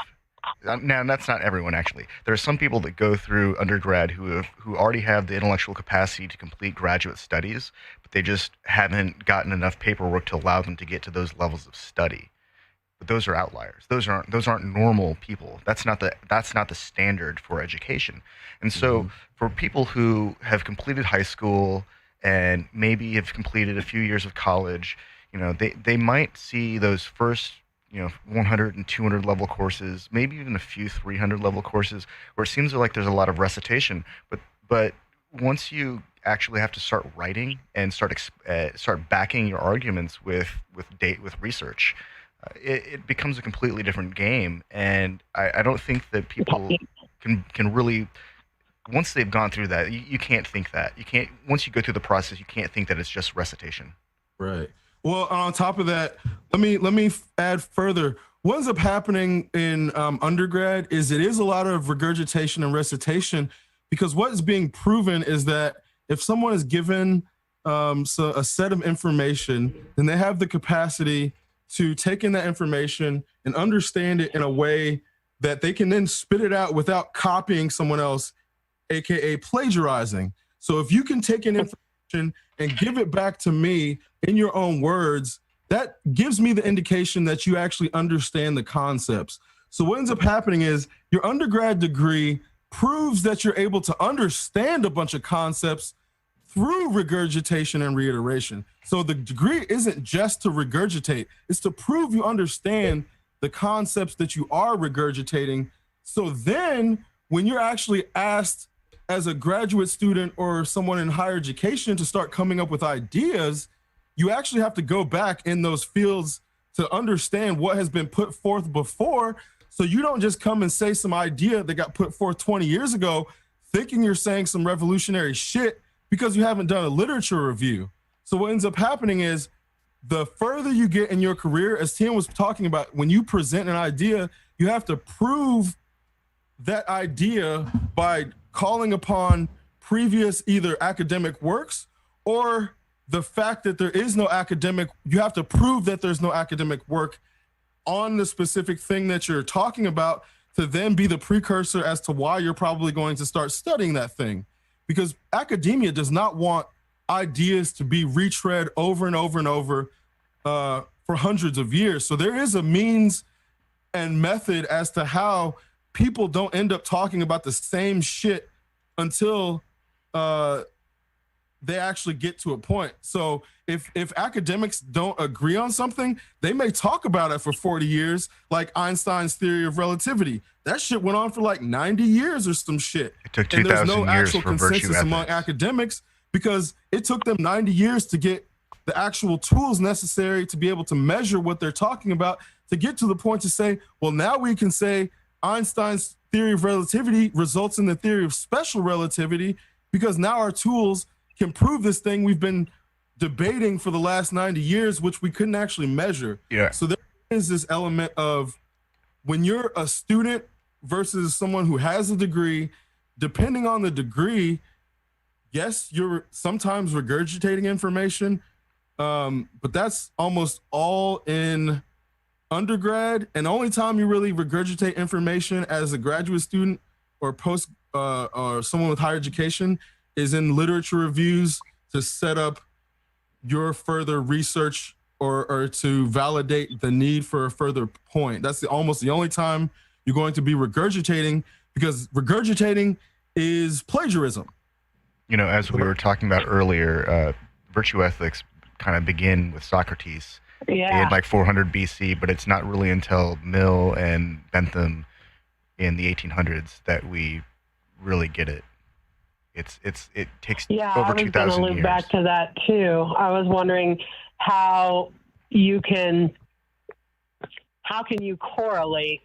Now, that's not everyone, actually. There are some people that go through undergrad who already have the intellectual capacity to complete graduate studies, but they just haven't gotten enough paperwork to allow them to get to those levels of study. But those are outliers. Those aren't normal people. That's not the standard for education. And so for people who have completed high school and maybe have completed a few years of college, they might see those first 100 and 200 level courses, maybe even a few 300 level courses, where it seems like there's a lot of recitation. But once you actually have to start writing and start backing your arguments with research, it becomes a completely different game. And I don't think that people can really, once they've gone through that, you can't think that. You can't, once you go through the process, you can't think that it's just recitation. Right. Well, on top of that, let me add further. What ends up happening in undergrad is it is a lot of regurgitation and recitation, because what is being proven is that if someone is given a set of information, then they have the capacity to take in that information and understand it in a way that they can then spit it out without copying someone else, aka plagiarizing. So if you can take in information and give it back to me in your own words, that gives me the indication that you actually understand the concepts. So what ends up happening is your undergrad degree proves that you're able to understand a bunch of concepts through regurgitation and reiteration. So the degree isn't just to regurgitate, it's to prove you understand the concepts that you are regurgitating. So then when you're actually asked as a graduate student or someone in higher education to start coming up with ideas, you actually have to go back in those fields to understand what has been put forth before. So you don't just come and say some idea that got put forth 20 years ago, thinking you're saying some revolutionary shit because you haven't done a literature review. So what ends up happening is the further you get in your career, as Tim was talking about, when you present an idea, you have to prove that idea by calling upon previous either academic works or the fact that there is no academic, you have to prove that there's no academic work on the specific thing that you're talking about to then be the precursor as to why you're probably going to start studying that thing. Because academia does not want ideas to be retread over and over and over for hundreds of years. So there is a means and method as to how people don't end up talking about the same shit until they actually get to a point. So if academics don't agree on something, they may talk about it for 40 years, like Einstein's theory of relativity. That shit went on for like 90 years or some shit. It took 2,000 and there's no years actual for virtue consensus among ethics. academics because it took them 90 years to get the actual tools necessary to be able to measure what they're talking about, to get to the point to say, well, now we can say Einstein's theory of relativity results in the theory of special relativity because now our tools can prove this thing we've been debating for the last 90 years, which we couldn't actually measure. Yeah. So there is this element of when you're a student versus someone who has a degree, depending on the degree, yes, you're sometimes regurgitating information, but that's almost all in undergrad. And the only time you really regurgitate information as a graduate student or or someone with higher education is in literature reviews to set up your further research or to validate the need for a further point. That's almost the only time you're going to be regurgitating, because regurgitating is plagiarism. You know, as we were talking about earlier, virtue ethics kind of begin with Socrates in like 400 BC, but it's not really until Mill and Bentham in the 1800s that we really get it. It takes over 2,000 years. I was going to loop back to that too. I was wondering how you can correlate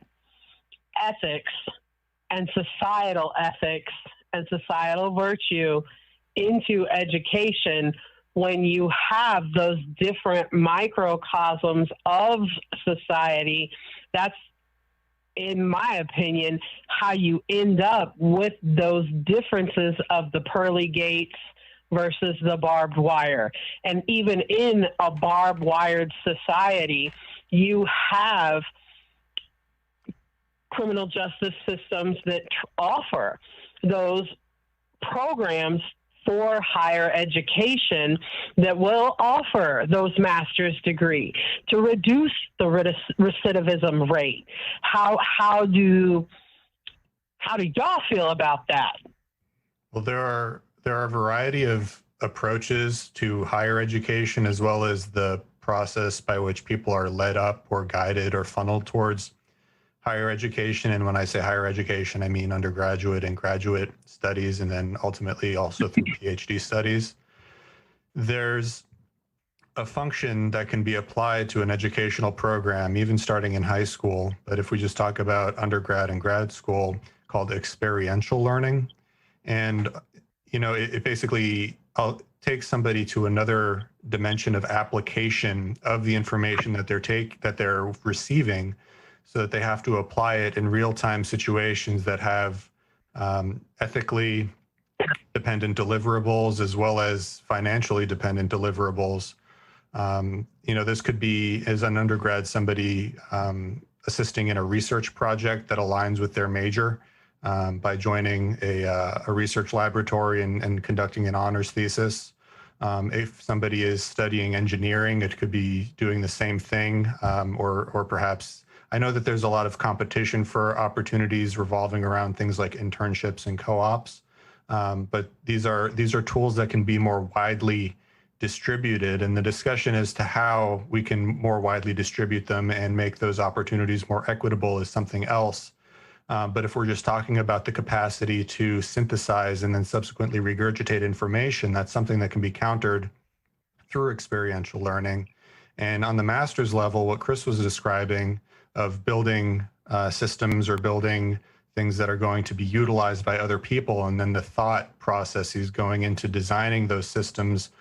ethics and societal ethics and societal virtue into education when you have those different microcosms of society. That's, in my opinion, how you end up with those differences of the pearly gates versus the barbed wire. And even in a barbed wired society, you have criminal justice systems that offer those programs for higher education that will offer those master's degree to reduce the recidivism rate. How do y'all feel about that? Well, there are a variety of approaches to higher education, as well as the process by which people are led up or guided or funneled towards higher education. And when I say higher education, I mean undergraduate and graduate studies, and then ultimately also through PhD studies. There's a function that can be applied to an educational program, even starting in high school. But if we just talk about undergrad and grad school, called experiential learning. And, you know, it basically takes somebody to another dimension of application of the information that they're receiving, so that they have to apply it in real-time situations that have ethically dependent deliverables as well as financially dependent deliverables. You know, this could be, as an undergrad, somebody assisting in a research project that aligns with their major by joining a research laboratory and conducting an honors thesis. If somebody is studying engineering, it could be doing the same thing, or perhaps, I know that there's a lot of competition for opportunities revolving around things like internships and co-ops, but these are tools that can be more widely distributed, and the discussion as to how we can more widely distribute them and make those opportunities more equitable is something else. But if we're just talking about the capacity to synthesize and then subsequently regurgitate information, that's something that can be countered through experiential learning. And on the master's level, what Chris was describing of building systems or building things that are going to be utilized by other people, and then the thought processes going into designing those systems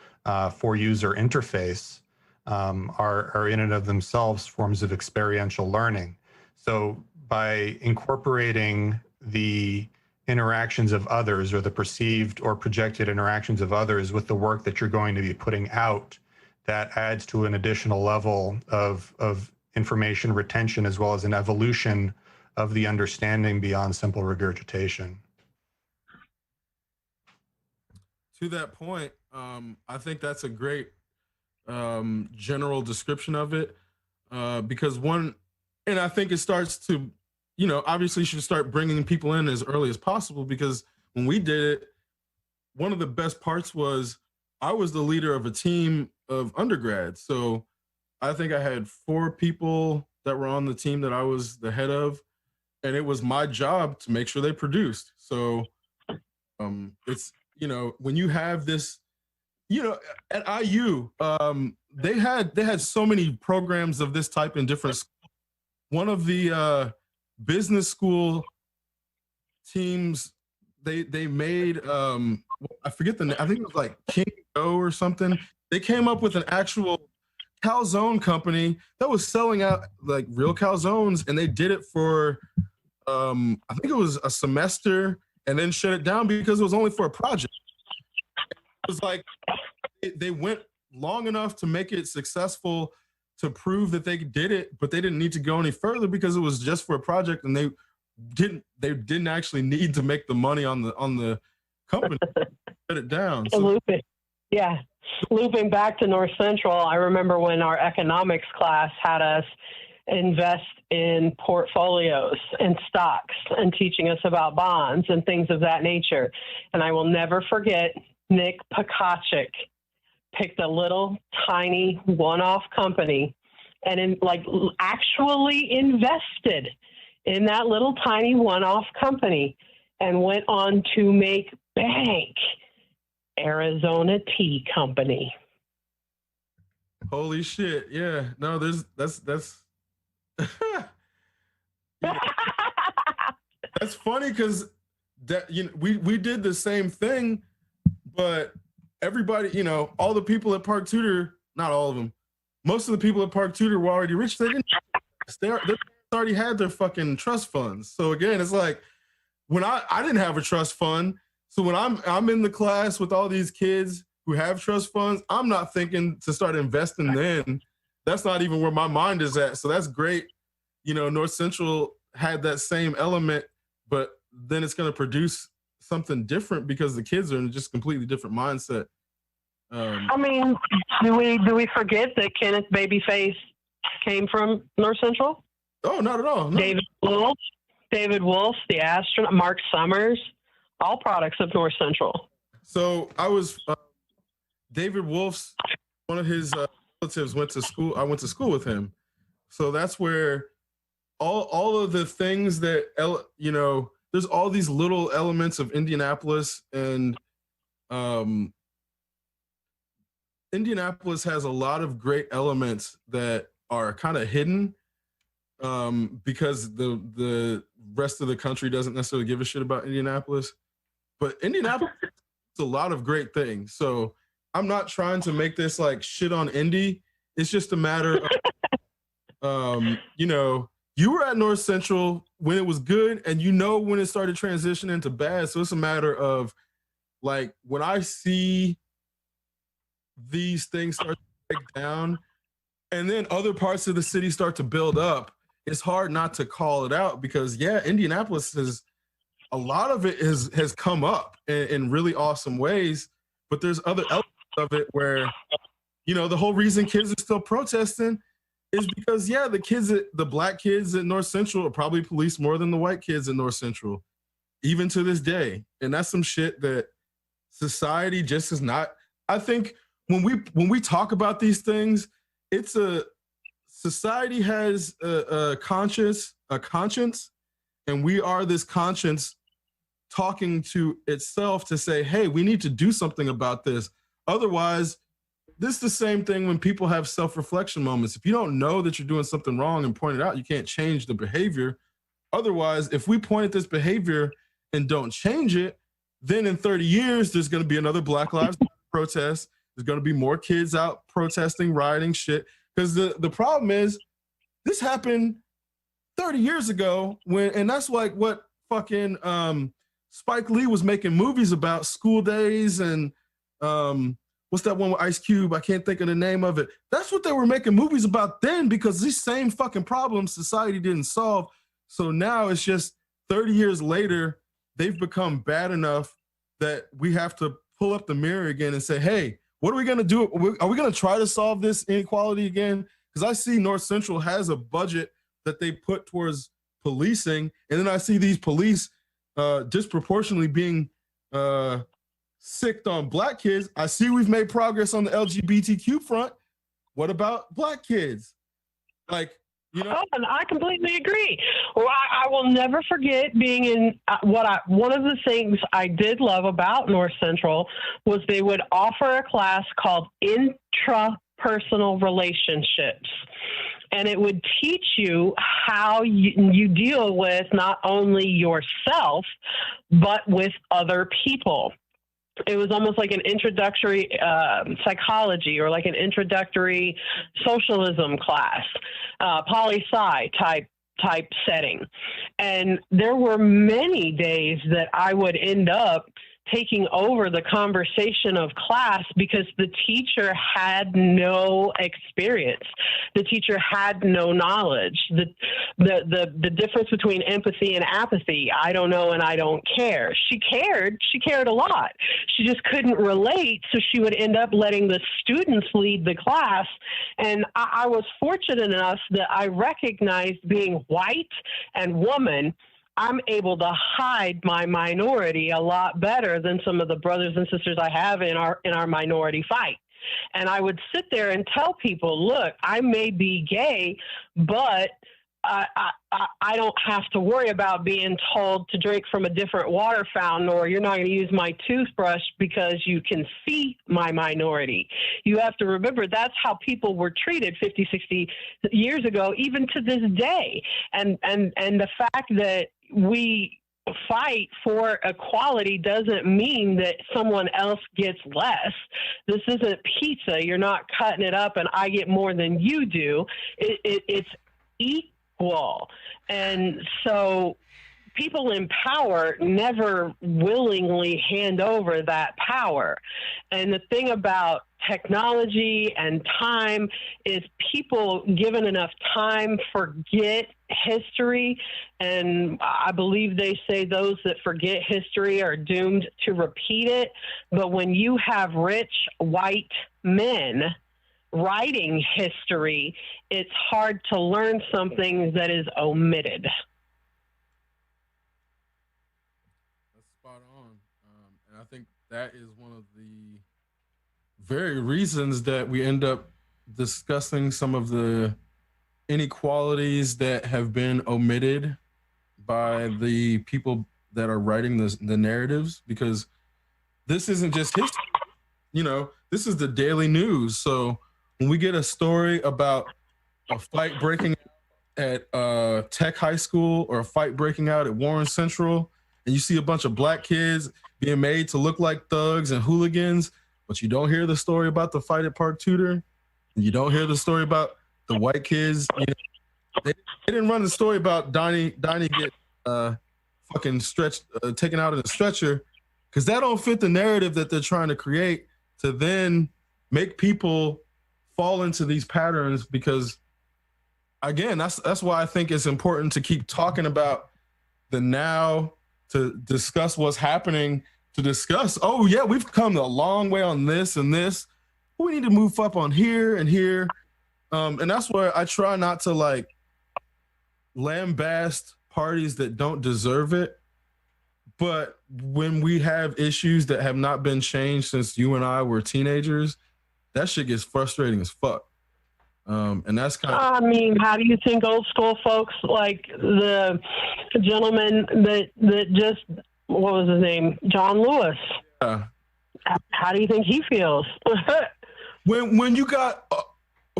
for user interface are in and of themselves forms of experiential learning. So by incorporating the interactions of others, or the perceived or projected interactions of others, with the work that you're going to be putting out, that adds to an additional level of information retention, as well as an evolution of the understanding beyond simple regurgitation. To that point, I think that's a great general description of it, because and I think it starts to, obviously you should start bringing people in as early as possible, because when we did it, one of the best parts was I was the leader of a team of undergrads. So I think I had 4 people that were on the team that I was the head of, and it was my job to make sure they produced. So it's, when you have this, at IU, they had so many programs of this type in different schools. One of the business school teams, they made I forget the name. I think it was like King Go or something. They came up with an actual calzone company that was selling out like real calzones, and they did it for I think it was a semester, and then shut it down because it was only for a project. It was like they went long enough to make it successful, to prove that they did it, but they didn't need to go any further because it was just for a project, and they didn't actually need to make the money on the company. Shut it down. So, looping back to North Central, I remember when our economics class had us invest in portfolios and stocks, and teaching us about bonds and things of that nature. And I will never forget, Nick Pakachik picked a little tiny one-off company and actually invested in that little tiny one-off company, and went on to make bank. Arizona Tea Company. Holy shit. Yeah. No, that's that's funny, because we did the same thing, but everybody, all the people at Park Tudor, not all of them, most of the people at Park Tudor were already rich. They already had their fucking trust funds. So again, it's like, when I didn't have a trust fund, so when I'm in the class with all these kids who have trust funds, I'm not thinking to start investing then. That's not even where my mind is at. So that's great. North Central had that same element, but then it's going to produce something different because the kids are in just completely different mindset. I mean, do we forget that Kenneth Babyface came from North Central? Oh, not at all. No. David Wolf, the astronaut, Mark Summers, all products of North Central. So I was David Wolf's, one of his relatives went to school. I went to school with him. So that's where all of the things that, there's all these little elements of Indianapolis, and Indianapolis has a lot of great elements that are kind of hidden, because the rest of the country doesn't necessarily give a shit about Indianapolis. But Indianapolis has a lot of great things. So I'm not trying to make this like shit on Indy. It's just a matter of, you were at North Central when it was good, and when it started transitioning to bad. So it's a matter of, like, when I see these things start to break down, and then other parts of the city start to build up, it's hard not to call it out, because Indianapolis has a lot of it has come up in really awesome ways, but there's other elements of it where, the whole reason kids are still protesting is because, the black kids at North Central are probably policed more than the white kids at North Central, even to this day. And that's some shit that society just is not. I think when we talk about these things, it's society has a conscience, and we are this conscience talking to itself to say, hey, we need to do something about this. Otherwise, this is the same thing when people have self-reflection moments. If you don't know that you're doing something wrong and point it out, you can't change the behavior. Otherwise, if we point at this behavior and don't change it, then in 30 years, there's going to be another Black Lives Matter protest. There's going to be more kids out protesting, rioting, shit. Because the problem is, this happened 30 years ago and that's like what fucking Spike Lee was making movies about, School Days and what's that one with Ice Cube? I can't think of the name of it. That's what they were making movies about then, because these same fucking problems society didn't solve. So now it's just 30 years later, they've become bad enough that we have to pull up the mirror again and say, hey, what are we going to do? Are we going to try to solve this inequality again? Because I see North Central has a budget that they put towards policing, and then I see these police disproportionately being sicked on Black kids. I see we've made progress on the LGBTQ front. What about Black kids? Like, you know, oh, and I completely agree. Well, I will never forget being in one of the things I did love about North Central was they would offer a class called intrapersonal relationships. And it would teach you how you deal with not only yourself, but with other people. It was almost like an introductory psychology, or like an introductory socialism class, poli-sci type setting. And there were many days that I would end up taking over the conversation of class because the teacher had no experience. The teacher had no knowledge. The difference between empathy and apathy, I don't know and I don't care. She cared a lot. She just couldn't relate, so she would end up letting the students lead the class. And I was fortunate enough that I recognized, being white and woman, I'm able to hide my minority a lot better than some of the brothers and sisters I have in our minority fight. And I would sit there and tell people, look, I may be gay, but I don't have to worry about being told to drink from a different water fountain, or you're not going to use my toothbrush because you can see my minority. You have to remember that's how people were treated 50, 60 years ago, even to this day. And the fact that we fight for equality doesn't mean that someone else gets less. This isn't pizza. You're not cutting it up and I get more than you do. It's equal. And so people in power never willingly hand over that power. And the thing about technology and time is, people given enough time forget history. And I believe they say those that forget history are doomed to repeat it. But when you have rich white men writing history, it's hard to learn something that is omitted. That's spot on. And I think that is one of the very reasons that we end up discussing some of the inequalities that have been omitted by the people that are writing the narratives, because this isn't just history. You know, this is the daily news. So when we get a story about a fight breaking at Tech High School, or a fight breaking out at Warren Central, and you see a bunch of Black kids being made to look like thugs and hooligans, but you don't hear the story about the fight at Park Tudor, and you don't hear the story about the white kids. You know, they didn't run the story about Donnie get fucking stretched, taken out in a stretcher, because that don't fit the narrative that they're trying to create to then make people fall into these patterns. Because again, that's why I think it's important to keep talking about the now, to discuss what's happening, to discuss, oh yeah, we've come a long way on this and this, but we need to move up on here and here. And that's where I try not to like lambast parties that don't deserve it. But when we have issues that have not been changed since you and I were teenagers, that shit gets frustrating as fuck. And that's kind of... I mean, how do you think old school folks like the gentleman that just, what was his name? John Lewis. Yeah. How do you think he feels? when you got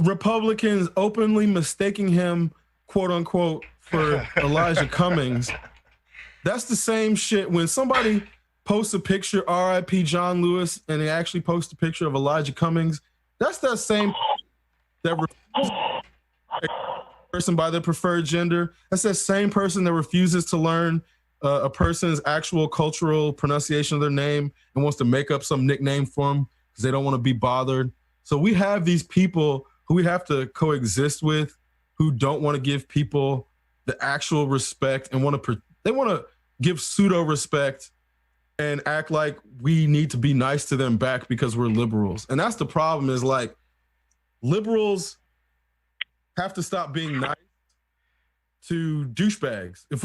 Republicans openly mistaking him, quote unquote, for Elijah Cummings, that's the same shit when somebody posts a picture, R.I.P. John Lewis, and they actually post a picture of Elijah Cummings. That's that same that person by their preferred gender. That's that same person that refuses to learn a person's actual cultural pronunciation of their name and wants to make up some nickname for them because they don't want to be bothered. So we have these people who we have to coexist with, who don't want to give people the actual respect and they want to give pseudo respect and act like we need to be nice to them back because we're liberals. And that's the problem, is like liberals have to stop being nice to douchebags. If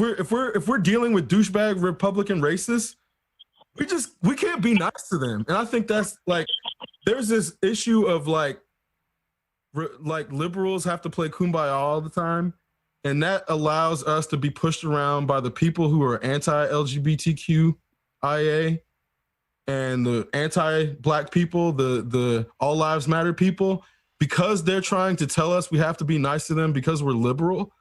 we're dealing with douchebag Republican racists, we can't be nice to them. And I think that's like, there's this issue of like liberals have to play kumbaya all the time. And that allows us to be pushed around by the people who are anti-LGBTQIA and the anti-Black people, the All Lives Matter people, because they're trying to tell us we have to be nice to them because we're liberal.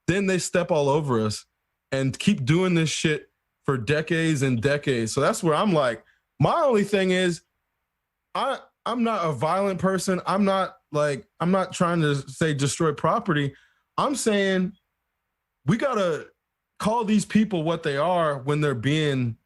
Then they step all over us and keep doing this shit for decades and decades. So that's where I'm like, my only thing is I'm not a violent person. I'm not trying to say destroy property. I'm saying we got to call these people what they are when they're being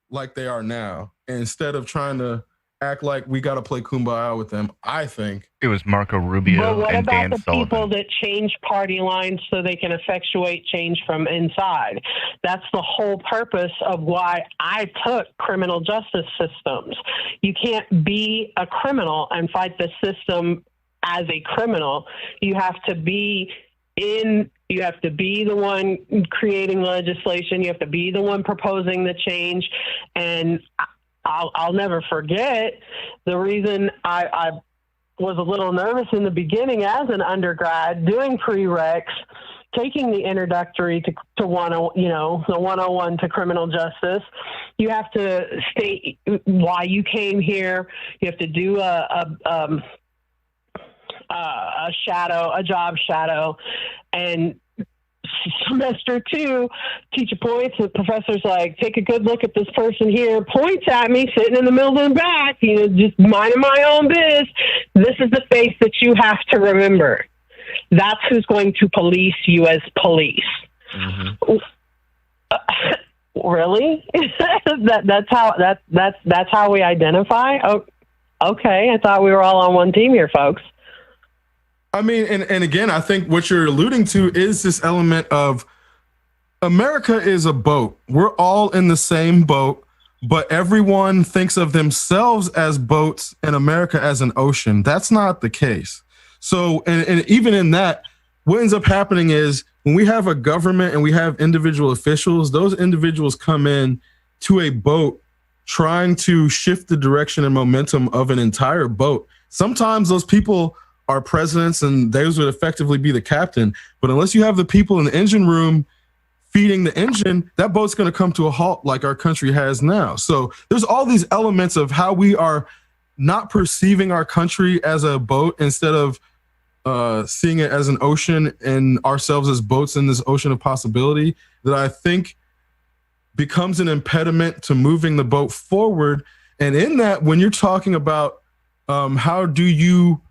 like they are now, instead of trying to act like we got to play kumbaya with them. I think it was Marco Rubio and Dan Sullivan. But what about the people that change party lines so they can effectuate change from inside? That's the whole purpose of why I took criminal justice systems. You can't be a criminal and fight the system as a criminal. You have to be the one creating legislation. You have to be the one proposing the change. And I'll never forget the reason I was a little nervous in the beginning as an undergrad doing prereqs, taking the introductory to the 101 to criminal justice. You have to state why you came here. You have to do a job shadow, and semester 2, teacher points, the professor's like, take a good look at this person here, points at me sitting in the middle of the back, just minding my own biz. This is the face that you have to remember. That's who's going to police you as police. Mm-hmm. Really? that's how we identify? Oh, okay. I thought we were all on one team here, folks. I mean, and again, I think what you're alluding to is this element of America is a boat. We're all in the same boat, but everyone thinks of themselves as boats and America as an ocean. That's not the case. So, and even in that, what ends up happening is when we have a government and we have individual officials, those individuals come in to a boat trying to shift the direction and momentum of an entire boat. Sometimes those people are presidents and those would effectively be the captain. But unless you have the people in the engine room feeding the engine, that boat's going to come to a halt like our country has now. So there's all these elements of how we are not perceiving our country as a boat instead of seeing it as an ocean and ourselves as boats in this ocean of possibility that I think becomes an impediment to moving the boat forward. And in that, when you're talking about how do you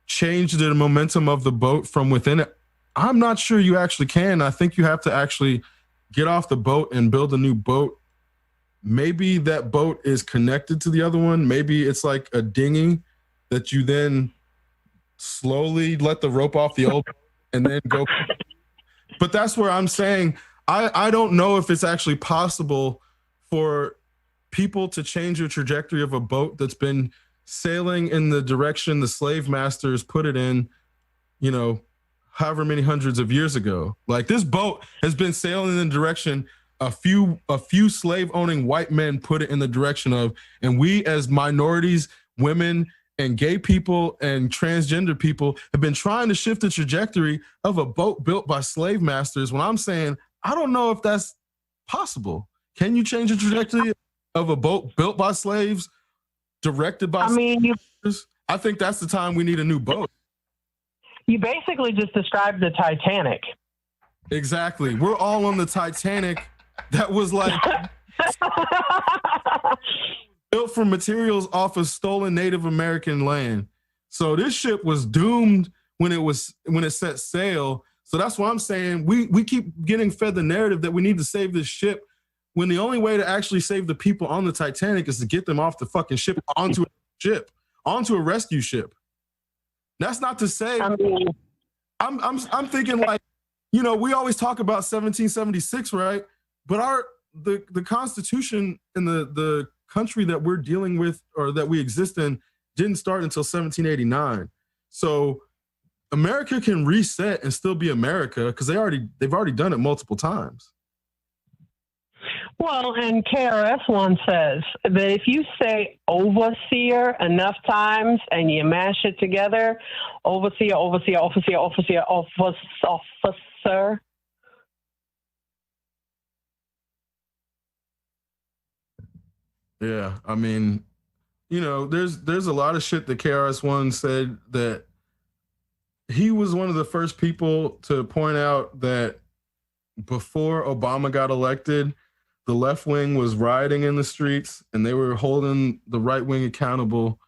change the momentum of the boat from within it, I'm not sure you actually can. I think you have to actually get off the boat and build a new boat. Maybe that boat is connected to the other one. Maybe it's like a dinghy that you then slowly let the rope off the old and then go. But that's where I'm saying I don't know if it's actually possible for people to change the trajectory of a boat that's been sailing in the direction the slave masters put it in, however many hundreds of years ago. Like, this boat has been sailing in the direction a few slave owning white men put it in the direction of, and we as minorities, women and gay people and transgender people have been trying to shift the trajectory of a boat built by slave masters. When I'm saying, I don't know if that's possible. Can you change the trajectory of a boat built by slaves, directed by slaves? I think that's the time we need a new boat. You basically just described the Titanic. Exactly. We're all on the Titanic that was like built from materials off of stolen Native American land. So this ship was doomed when it set sail. So that's why I'm saying we keep getting fed the narrative that we need to save this ship when the only way to actually save the people on the Titanic is to get them off the fucking ship onto a rescue ship. That's not to say I'm thinking like, you know, we always talk about 1776, right? But the Constitution in the country that we're dealing with or that we exist in didn't start until 1789. So America can reset and still be America because they've already done it multiple times. Well, and KRS-One says that if you say overseer enough times and you mash it together, overseer, officer. Yeah, I mean, you know, there's a lot of shit that KRS-One said that he was one of the first people to point out that before Obama got elected, the left wing was rioting in the streets and they were holding the right wing accountable.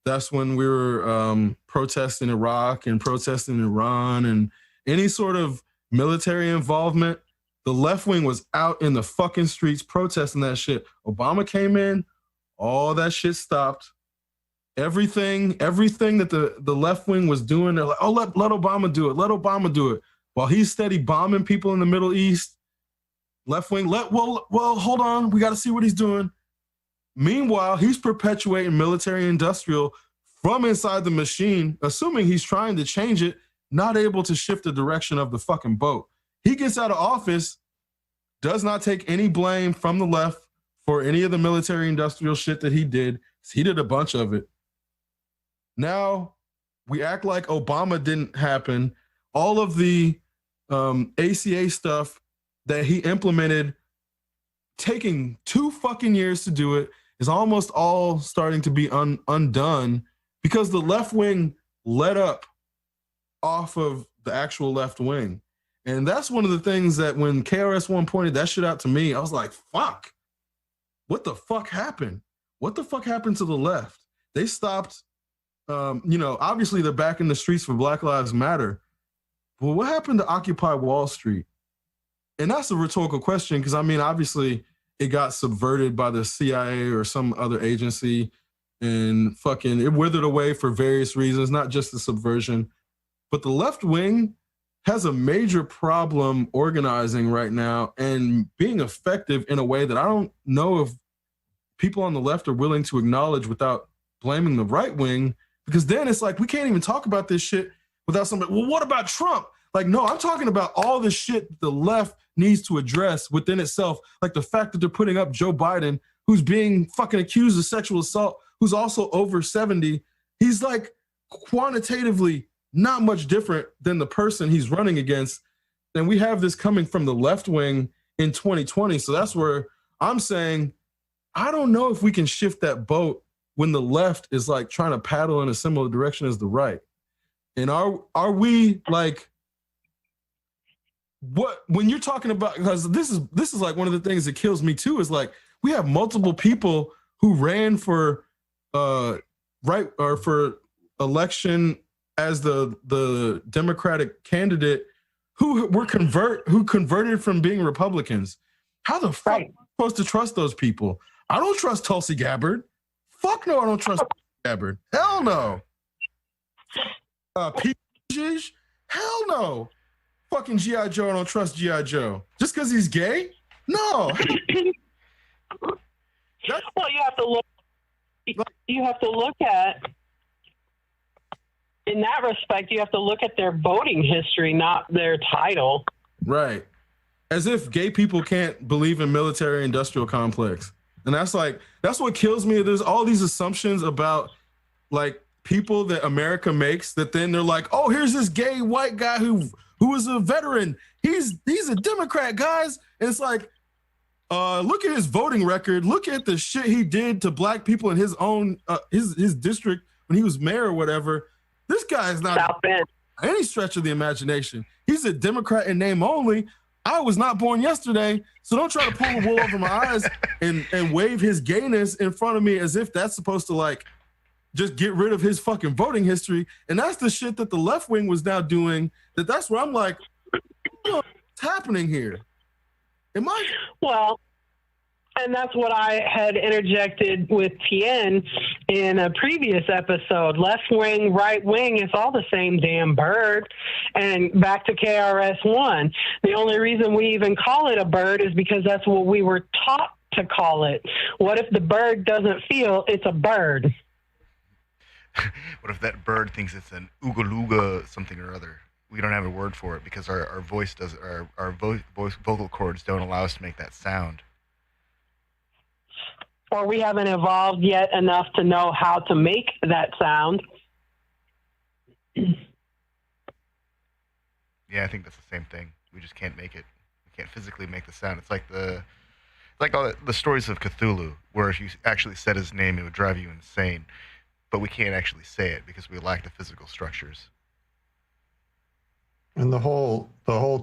That's when we were protesting Iraq and protesting Iran and any sort of military involvement. The left wing was out in the fucking streets protesting that shit. Obama came in, all that shit stopped. Everything that the left wing was doing, they're like, oh, let Obama do it. Let Obama do it. While he's steady bombing people in the Middle East, left wing, well, hold on. We got to see what he's doing. Meanwhile, he's perpetuating military industrial from inside the machine, assuming he's trying to change it, not able to shift the direction of the fucking boat. He gets out of office, does not take any blame from the left for any of the military industrial shit that he did. He did a bunch of it. Now we act like Obama didn't happen. All of the ACA stuff that he implemented, taking 2 fucking years to do it, is almost all starting to be undone because the left wing let up off of the actual left wing. And that's one of the things that when KRS-One pointed that shit out to me, I was like, fuck, what the fuck happened? What the fuck happened to the left? They stopped, obviously they're back in the streets for Black Lives Matter. But what happened to Occupy Wall Street? And that's a rhetorical question because, I mean, obviously it got subverted by the CIA or some other agency and fucking it withered away for various reasons, not just the subversion. But the left wing has a major problem organizing right now and being effective in a way that I don't know if people on the left are willing to acknowledge without blaming the right wing, because then it's like, we can't even talk about this shit without somebody, well, what about Trump? Like, no, I'm talking about all the shit the left needs to address within itself. Like the fact that they're putting up Joe Biden, who's being fucking accused of sexual assault, who's also over 70. He's like quantitatively not much different than the person he's running against. And we have this coming from the left wing in 2020. So that's where I'm saying, I don't know if we can shift that boat when the left is like trying to paddle in a similar direction as the right. And are we like, what, when you're talking about, because this is like one of the things that kills me too, is like, we have multiple people who ran for for election as the Democratic candidate who converted from being Republicans. How the fuck am I supposed to trust those people? I don't trust Tulsi Gabbard. Fuck no, I don't trust Tulsi Gabbard. Hell no. Pete Buttigieg? Hell no. Fucking G.I. Joe, I don't trust G.I. Joe. Just because he's gay? No. Well, you have to look at, in that respect, you have to look at their voting history, not their title. Right. As if gay people can't believe in military industrial complex. And that's what kills me. There's all these assumptions about like people that America makes that then they're like, oh, here's this gay white guy who is a veteran. He's a Democrat, guys. And it's like, look at his voting record. Look at the shit he did to black people in his own his district when he was mayor or whatever. This guy is not South Bend. any stretch of the imagination. He's a Democrat in name only. I was not born yesterday, so don't try to pull the wool over my eyes and wave his gayness in front of me as if that's supposed to like just get rid of his fucking voting history. And that's the shit that the left wing was now doing. That's where I'm like, what's happening here? Well, and that's what I had interjected with Tien in a previous episode. Left wing, right wing, it's all the same damn bird. And back to KRS-One. The only reason we even call it a bird is because that's what we were taught to call it. What if the bird doesn't feel it's a bird? What if that bird thinks it's an ooga-looga something or other? We don't have a word for it because our voice does our vocal cords don't allow us to make that sound. Or we haven't evolved yet enough to know how to make that sound. Yeah, I think that's the same thing. We just can't make it. We can't physically make the sound. It's like all the stories of Cthulhu, where if you actually said his name, it would drive you insane. But we can't actually say it because we lack the physical structures. And the whole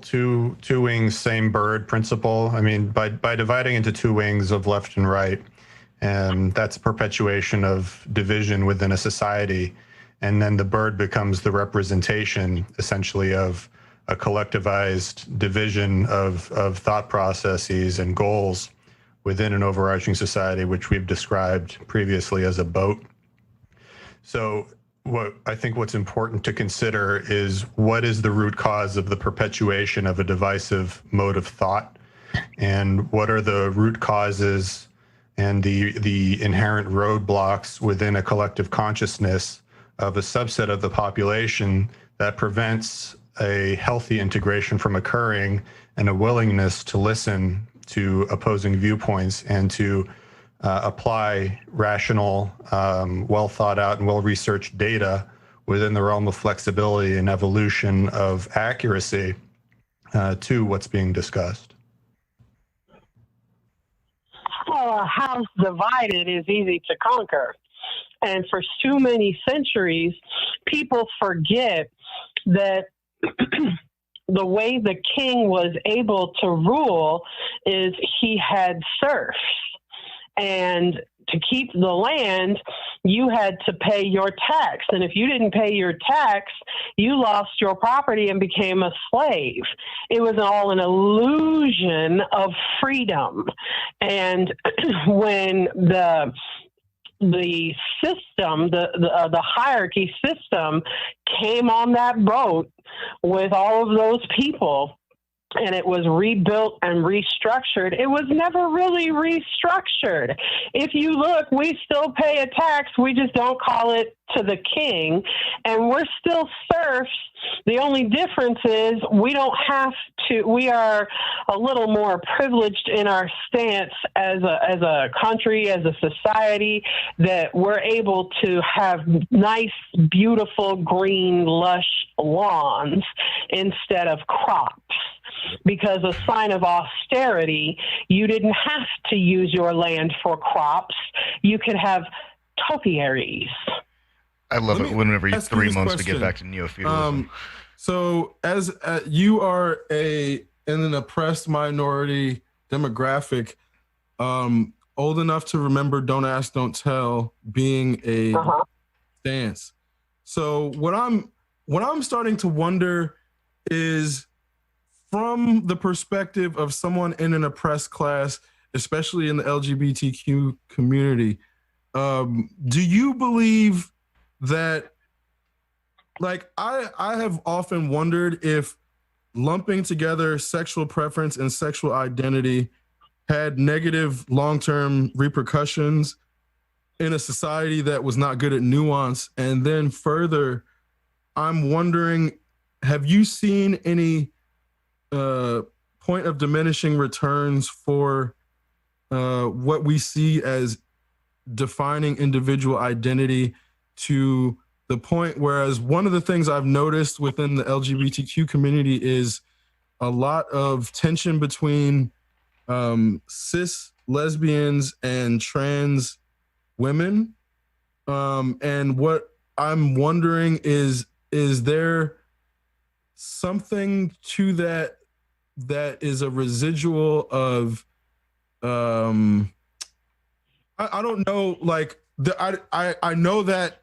two wings, same bird principle. I mean, by dividing into two wings of left and right, and that's perpetuation of division within a society. And then the bird becomes the representation, essentially, of a collectivized division of thought processes and goals within an overarching society, which we've described previously as a boat. So what's important to consider is what is the root cause of the perpetuation of a divisive mode of thought, and what are the root causes and the inherent roadblocks within a collective consciousness of a subset of the population that prevents a healthy integration from occurring and a willingness to listen to opposing viewpoints and to apply rational, well thought out and well researched data within the realm of flexibility and evolution of accuracy to what's being discussed. Well, a house divided is easy to conquer. And for too many centuries, people forget that the way the king was able to rule is he had serfs. And to keep the land, you had to pay your tax. And if you didn't pay your tax, you lost your property and became a slave. It was all an illusion of freedom. And when the system, the hierarchy system came on that boat with all of those people, and it was rebuilt and restructured, it was never really restructured. If you look, we still pay a tax. We just don't call it to the king, and we're still serfs. The only difference is we are a little more privileged in our stance as a country, as a society, that we're able to have nice, beautiful, green, lush lawns instead of crops. Because a sign of austerity, you didn't have to use your land for crops. You could have topiaries. I love it whenever 3 months we get back to neo-feudalism. So as you are in an oppressed minority demographic, old enough to remember Don't Ask, Don't Tell being a stance. So what I'm starting to wonder is, from the perspective of someone in an oppressed class, especially in the LGBTQ community, do you believe that, like, I have often wondered if lumping together sexual preference and sexual identity had negative long-term repercussions in a society that was not good at nuance. And then further, I'm wondering, have you seen any point of diminishing returns for what we see as defining individual identity, to the point whereas one of the things I've noticed within the LGBTQ community is a lot of tension between cis lesbians and trans women. And what I'm wondering is there something to that is a residual of I don't know, like I know that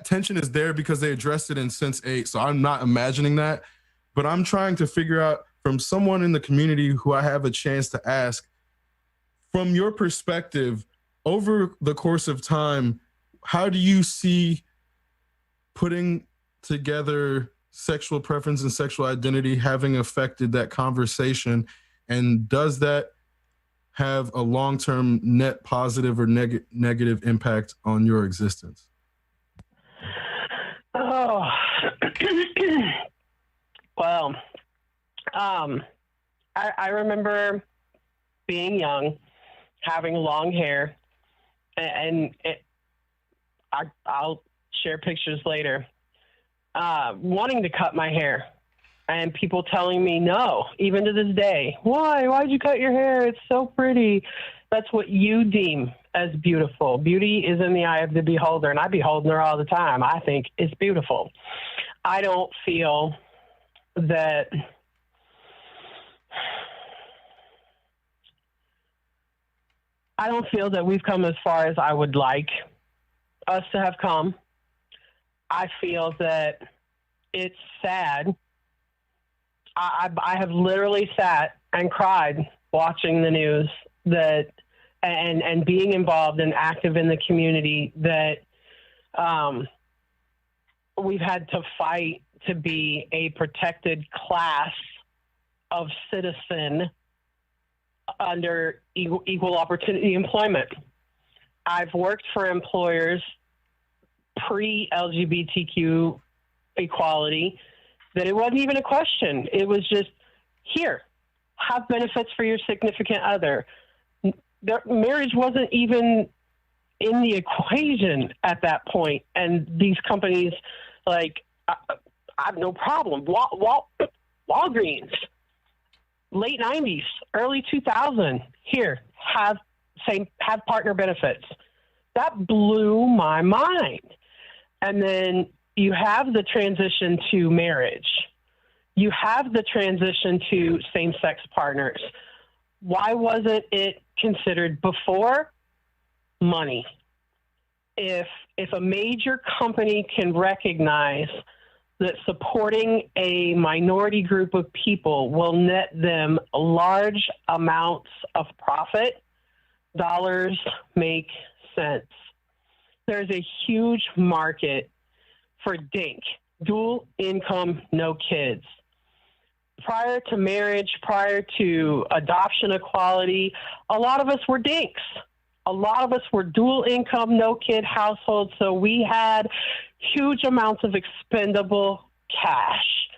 tension is there because they addressed it in Sense8, so I'm not imagining that, but I'm trying to figure out from someone in the community who I have a chance to ask, from your perspective, over the course of time, how do you see putting together sexual preference and sexual identity having affected that conversation, and does that have a long-term net positive or negative impact on your existence? Oh, well, I remember being young, having long hair, and I'll share pictures later, wanting to cut my hair. And people telling me no, even to this day. Why'd you cut your hair? It's so pretty. That's what you deem as beautiful. Beauty is in the eye of the beholder, and I behold her all the time. I think it's beautiful. I don't feel that we've come as far as I would like us to have come. I feel that it's sad. I have literally sat and cried watching the news and being involved and active in the community that we've had to fight to be a protected class of citizen under equal opportunity employment. I've worked for employers pre-LGBTQ equality that it wasn't even a question. It was just, here, have benefits for your significant other. Marriage wasn't even in the equation at that point. And these companies, like, I have no problem. Walgreens, late 90s, early 2000, here, have partner benefits. That blew my mind. And then you have the transition to marriage. You have the transition to same-sex partners. Why wasn't it considered before? Money. If a major company can recognize that supporting a minority group of people will net them large amounts of profit, dollars make sense. There's a huge market for DINK, dual income, no kids. Prior to marriage, prior to adoption equality, a lot of us were DINKs. A lot of us were dual income, no kid households, so we had huge amounts of expendable cash.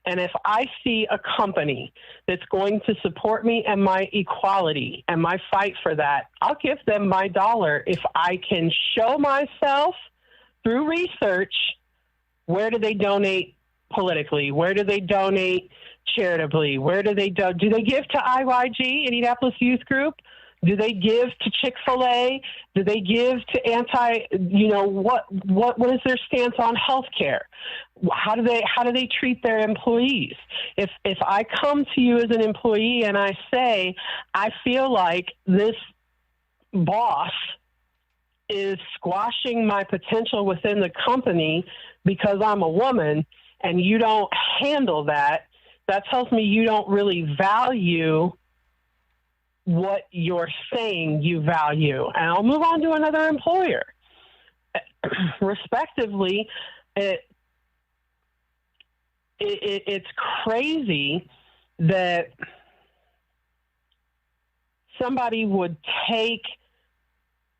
And if I see a company that's going to support me and my equality and my fight for that, I'll give them my dollar if I can show myself through research. Where do they donate politically? Where do they donate charitably? Where do they do they give to IYG, Indianapolis Youth Group? Do they give to Chick-fil-A? Do they give to what is their stance on healthcare? How do they treat their employees? If I come to you as an employee and I say, I feel like this boss is squashing my potential within the company because I'm a woman, and you don't handle that, that tells me you don't really value what you're saying you value. And I'll move on to another employer. Respectively, it's crazy that somebody would take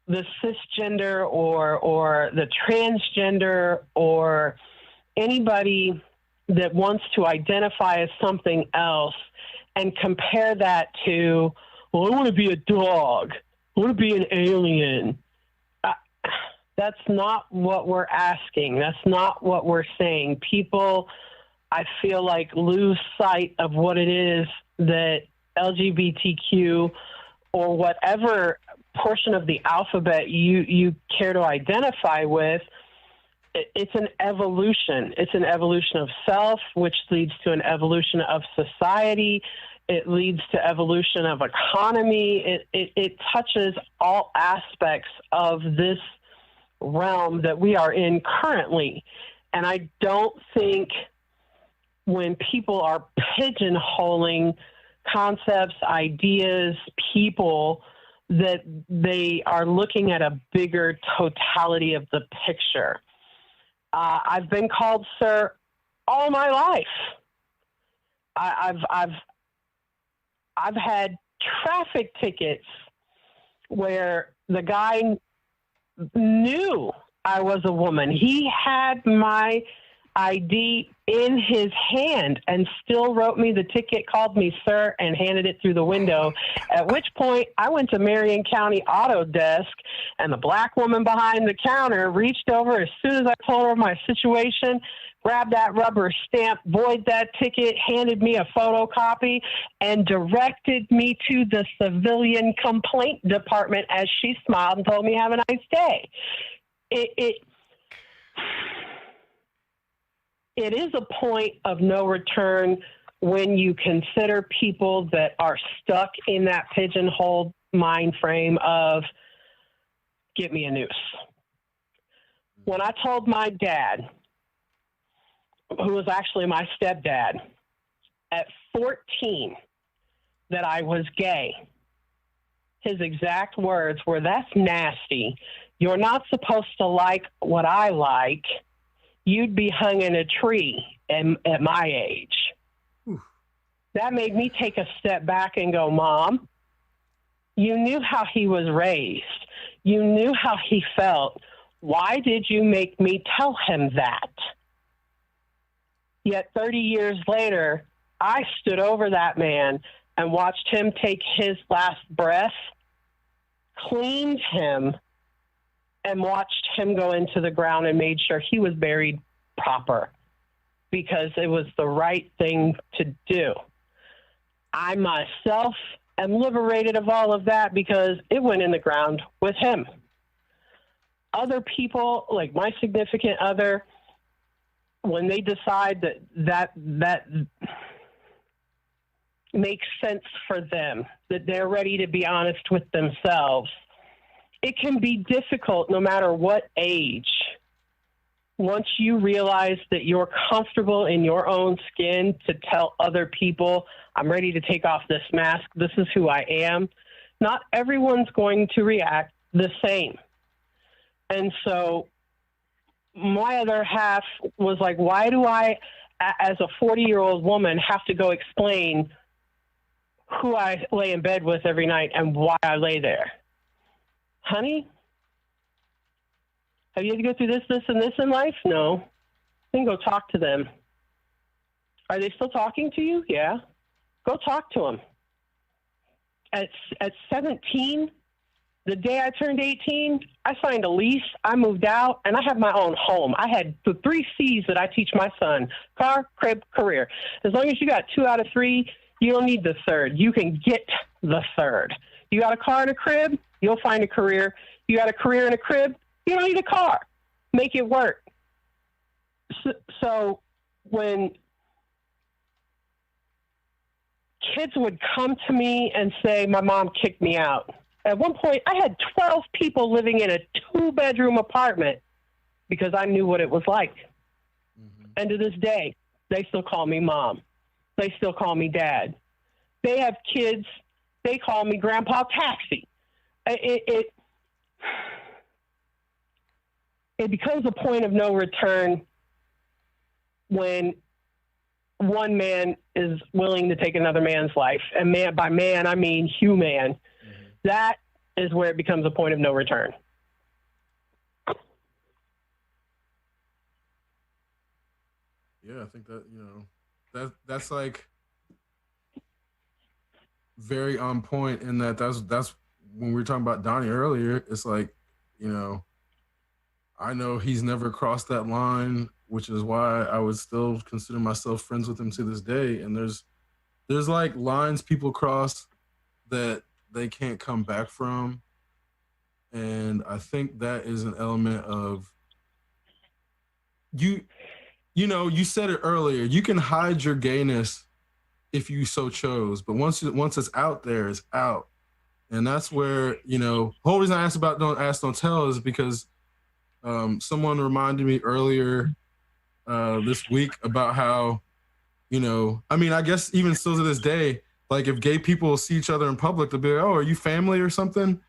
the cisgender or the transgender or anybody that wants to identify as something else and compare that to, well, I want to be a dog. I want to be an alien. That's not what we're asking. That's not what we're saying. People, I feel like, lose sight of what it is that LGBTQ or whatever portion of the alphabet you care to identify with it's an evolution. It's an evolution of self, which leads to an evolution of society. It leads to evolution of economy. It touches all aspects of this realm that we are in currently. And I don't think when people are pigeonholing concepts, ideas, people, that they are looking at a bigger totality of the picture. I've been called sir all my life. I've had traffic tickets where the guy knew I was a woman. He had my ID in his hand and still wrote me the ticket, called me sir, and handed it through the window, at which point I went to Marion County Auto Desk, and the black woman behind the counter reached over as soon as I told her my situation, grabbed that rubber stamp, voided that ticket, handed me a photocopy, and directed me to the civilian complaint department as she smiled and told me, have a nice day. It is a point of no return when you consider people that are stuck in that pigeonhole mind frame of, get me a noose. When I told my dad, who was actually my stepdad, at 14, that I was gay, his exact words were, that's nasty. You're not supposed to like what I like. You'd be hung in a tree at my age. Oof. That made me take a step back and go, Mom, you knew how he was raised. You knew how he felt. Why did you make me tell him that? Yet 30 years later, I stood over that man and watched him take his last breath, cleaned him, and watched him go into the ground and made sure he was buried proper because it was the right thing to do. I myself am liberated of all of that because it went in the ground with him. Other people, like my significant other, when they decide that makes sense for them, that they're ready to be honest with themselves, it can be difficult no matter what age. Once you realize that you're comfortable in your own skin to tell other people, I'm ready to take off this mask, this is who I am, not everyone's going to react the same. And so my other half was like, why do I, as a 40-year-old woman, have to go explain who I lay in bed with every night and why I lay there? Honey, have you had to go through this, and this in life? No. Then go talk to them. Are they still talking to you? Yeah. Go talk to them. At 17, the day I turned 18, I signed a lease, I moved out, and I have my own home. I had the 3 C's that I teach my son: car, crib, career. As long as you got 2 out of 3, you don't need the third. You can get the third. You got a car and a crib, you'll find a career. You got a career and a crib, you don't need a car. Make it work. So when kids would come to me and say, my mom kicked me out. At one point, I had 12 people living in a 2-bedroom apartment because I knew what it was like. Mm-hmm. And to this day, they still call me mom. They still call me dad. They have kids. They call me Grandpa Taxi. It becomes a point of no return when one man is willing to take another man's life. And man, by man, I mean human. Mm-hmm. That is where it becomes a point of no return. Yeah, I think that, that's like very on point in that's when we were talking about Donnie earlier. It's like, I know he's never crossed that line, which is why I would still consider myself friends with him to this day. And there's like lines people cross that they can't come back from. And I think that is an element of you said it earlier. You can hide your gayness if you so chose, but once it's out there, it's out. And that's where, whole reason I asked about don't ask, don't tell is because someone reminded me earlier this week about how, I guess even still to this day, like if gay people see each other in public, they'll be like, oh, are you family or something?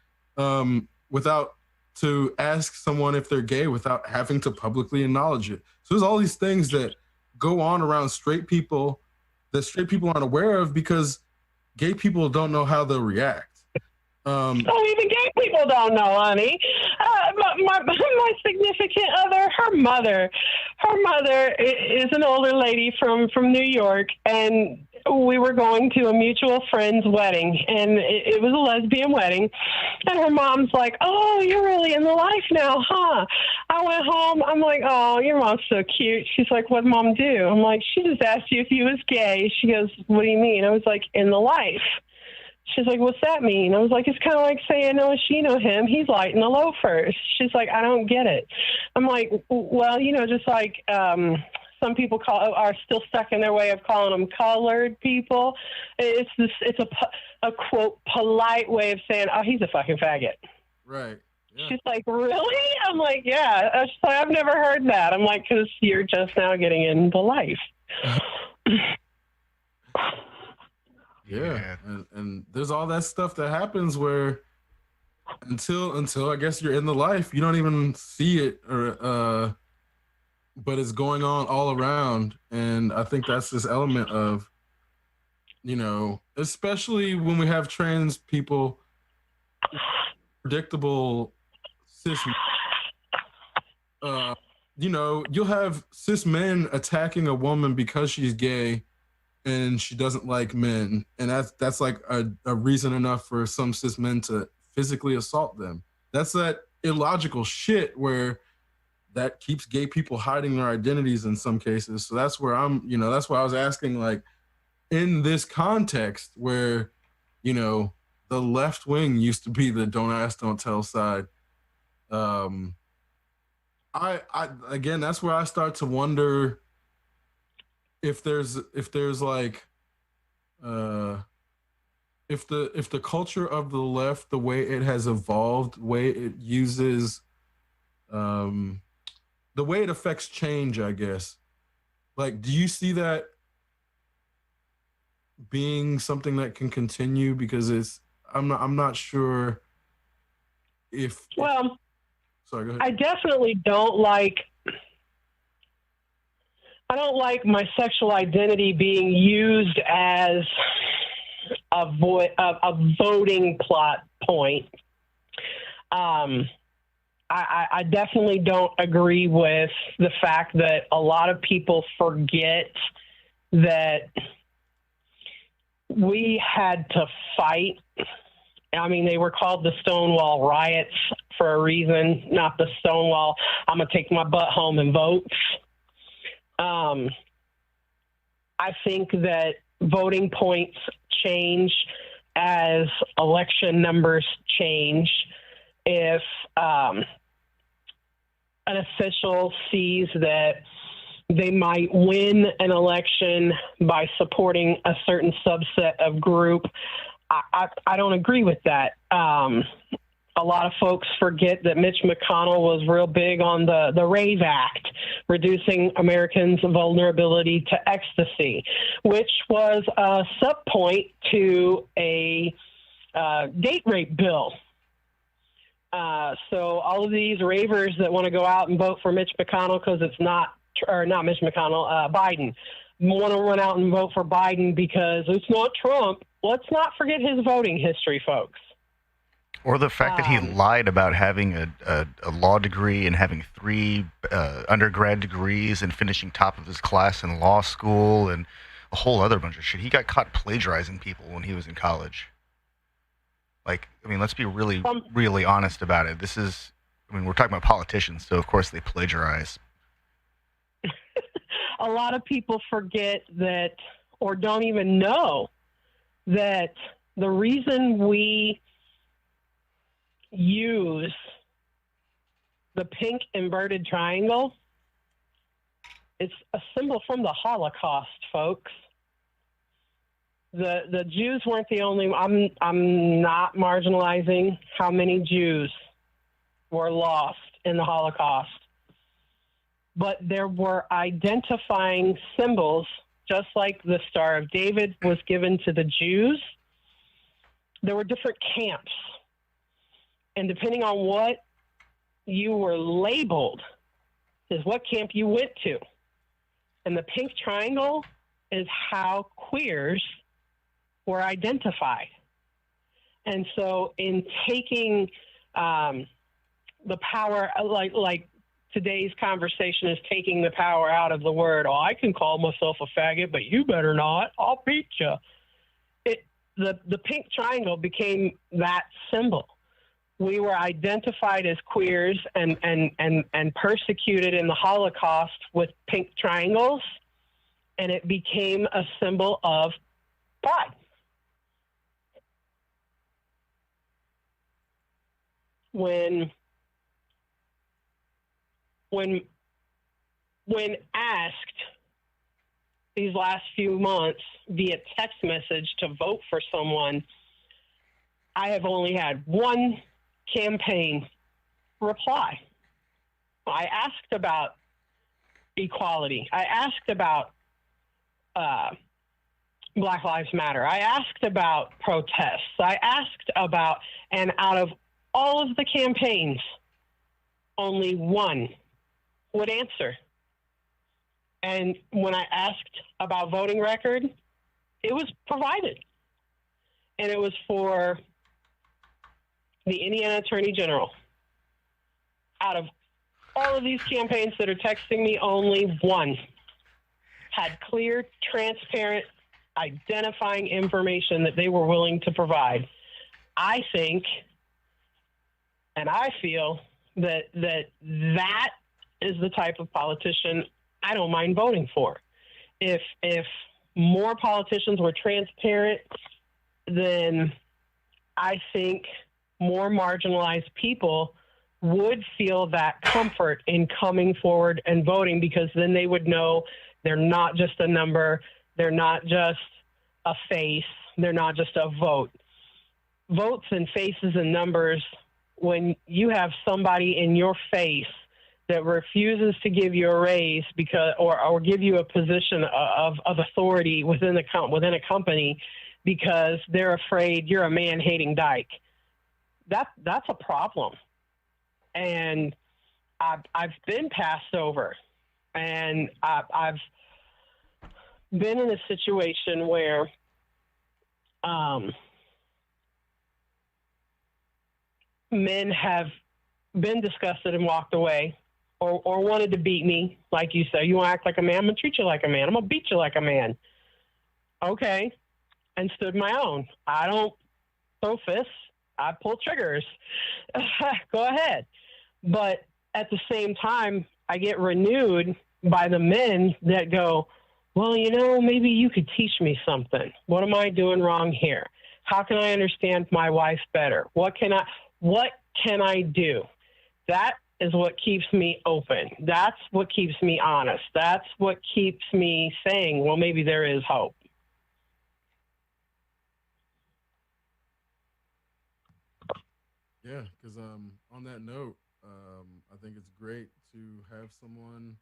Without to ask someone if they're gay without having to publicly acknowledge it. So there's all these things that go on around straight people that straight people aren't aware of because gay people don't know how they'll react. Even gay people don't know, honey. My significant other, her mother is an older lady from New York, and we were going to a mutual friend's wedding, and it was a lesbian wedding, and her mom's like, oh, you're really in the life now, huh? I went home. I'm like, oh, your mom's so cute. She's like, what'd Mom do? I'm like, she just asked you if you was gay. She goes, what do you mean? I was like, in the life. She's like, what's that mean? I was like, it's kind of like saying, no, she know him. He's light in the loafers. She's like, I don't get it. I'm like, well, just like some people are still stuck in their way of calling them colored people. It's a quote, polite way of saying, oh, he's a fucking faggot. Right. Yeah. She's like, really? I'm like, yeah. She's like, I've never heard that. I'm like, because you're just now getting into life. Yeah. And there's all that stuff that happens where until I guess you're in the life, you don't even see it or but it's going on all around. And I think that's this element of, especially when we have trans people, predictable cis, you'll have cis men attacking a woman because she's gay and she doesn't like men, and that's like a reason enough for some cis men to physically assault them. That's that illogical shit where that keeps gay people hiding their identities in some cases. So that's where that's why I was asking, like, in this context where, the left wing used to be the don't ask, don't tell side. I again, that's where I start to wonder if there's like if the culture of the left, the way it has evolved, the way it uses the way it affects change, I guess, like, do you see that being something that can continue? Because I'm not sure if sorry, go ahead. I definitely don't like my sexual identity being used as a voting plot point. I definitely don't agree with the fact that a lot of people forget that we had to fight. I mean, they were called the Stonewall riots for a reason, not the Stonewall, I'm going to take my butt home and vote. I think that voting points change as election numbers change. If an official sees that they might win an election by supporting a certain subset of group, I don't agree with that. A lot of folks forget that Mitch McConnell was real big on the RAVE Act, reducing Americans' vulnerability to ecstasy, which was a subpoint to a date rape bill. So all of these ravers that want to go out and vote for Mitch McConnell because it's not Mitch McConnell, Biden, want to run out and vote for Biden because it's not Trump. Let's not forget his voting history, folks. Or the fact that he lied about having a law degree and having 3 undergrad degrees and finishing top of his class in law school and a whole other bunch of shit. He got caught plagiarizing people when he was in college. Like, I mean, let's be really, really honest about it. We're talking about politicians, so of course they plagiarize. A lot of people forget that, or don't even know that the reason we use the pink inverted triangle It's a symbol from the Holocaust, folks. The Jews weren't the only. I'm not marginalizing how many Jews were lost in the Holocaust, but there were identifying symbols, just like the Star of David was given to the Jews. There were different camps, and depending on what you were labeled is what camp you went to. And the pink triangle is how queers were identified. And so in taking the power, like today's conversation is taking the power out of the word, oh, I can call myself a faggot, but you better not, I'll beat you. The pink triangle became that symbol. We were identified as queers and persecuted in the Holocaust with pink triangles, and it became a symbol of pride. When asked these last few months via text message to vote for someone, I have only had one campaign reply. I asked about equality. I asked about Black Lives Matter. I asked about protests. I asked about, and out of all of the campaigns, only one would answer. And when I asked about voting record, it was provided. And it was for the Indiana Attorney General. Out of all of these campaigns that are texting me, only one had clear, transparent, identifying information that they were willing to provide. I think, and I feel that is the type of politician I don't mind voting for. If more politicians were transparent, then I think more marginalized people would feel that comfort in coming forward and voting, because then they would know they're not just a number, they're not just a face, they're not just a vote. Votes and faces and numbers, when you have somebody in your face that refuses to give you a raise because or give you a position of authority within a company because they're afraid you're a man-hating dyke, that's a problem. And I've been passed over, and I've been in a situation where men have been disgusted and walked away, or wanted to beat me. Like you say, you want to act like a man, I'm going to treat you like a man. I'm going to beat you like a man. Okay. And stood my own. I don't throw fists. I pull triggers. Go ahead. But at the same time, I get renewed by the men that go, well, maybe you could teach me something. What am I doing wrong here? How can I understand my wife better? What can I do? That is what keeps me open. That's what keeps me honest. That's what keeps me saying, well, maybe there is hope. Yeah, because on that note, I think it's great to have someone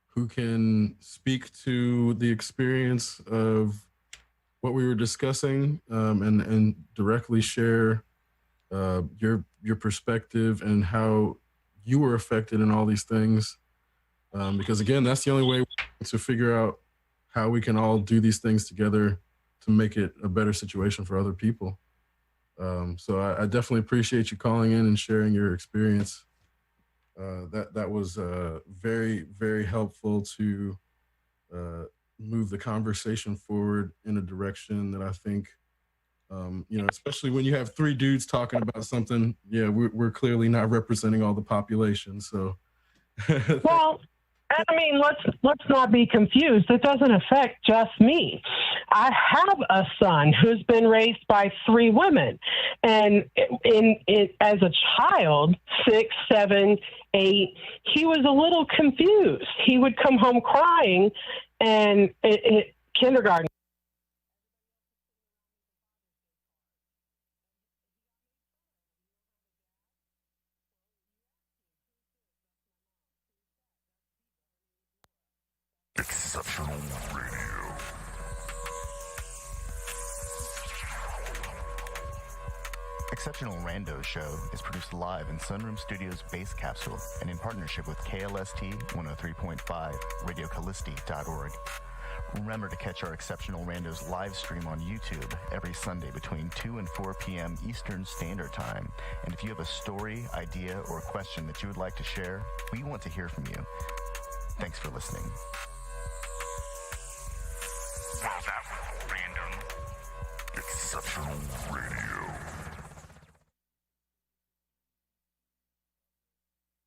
who can speak to the experience of what we were discussing, and directly share your perspective and how you were affected in all these things. Because again, that's the only way to figure out how we can all do these things together to make it a better situation for other people. So I definitely appreciate you calling in and sharing your experience. That was very, very helpful to move the conversation forward in a direction that I think, especially when you have three dudes talking about something, we're clearly not representing all the population. So, well, I mean, let's not be confused. It doesn't affect just me. I have a son who's been raised by 3 women, and as a child, 6, 7, 8, he was a little confused. He would come home crying, and kindergarten. Exceptional Radio. Exceptional Randos show is produced live in Sunroom Studios' Base Capsule and in partnership with KLST 103.5, RadioCallisti.org. Remember to catch our Exceptional Randos live stream on YouTube every Sunday between 2 and 4 p.m. Eastern Standard Time. And if you have a story, idea, or question that you would like to share, we want to hear from you. Thanks for listening. Wow, that was random. Exceptional Radio.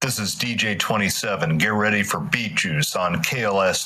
This is DJ 27. Get ready for Beat Juice on KLS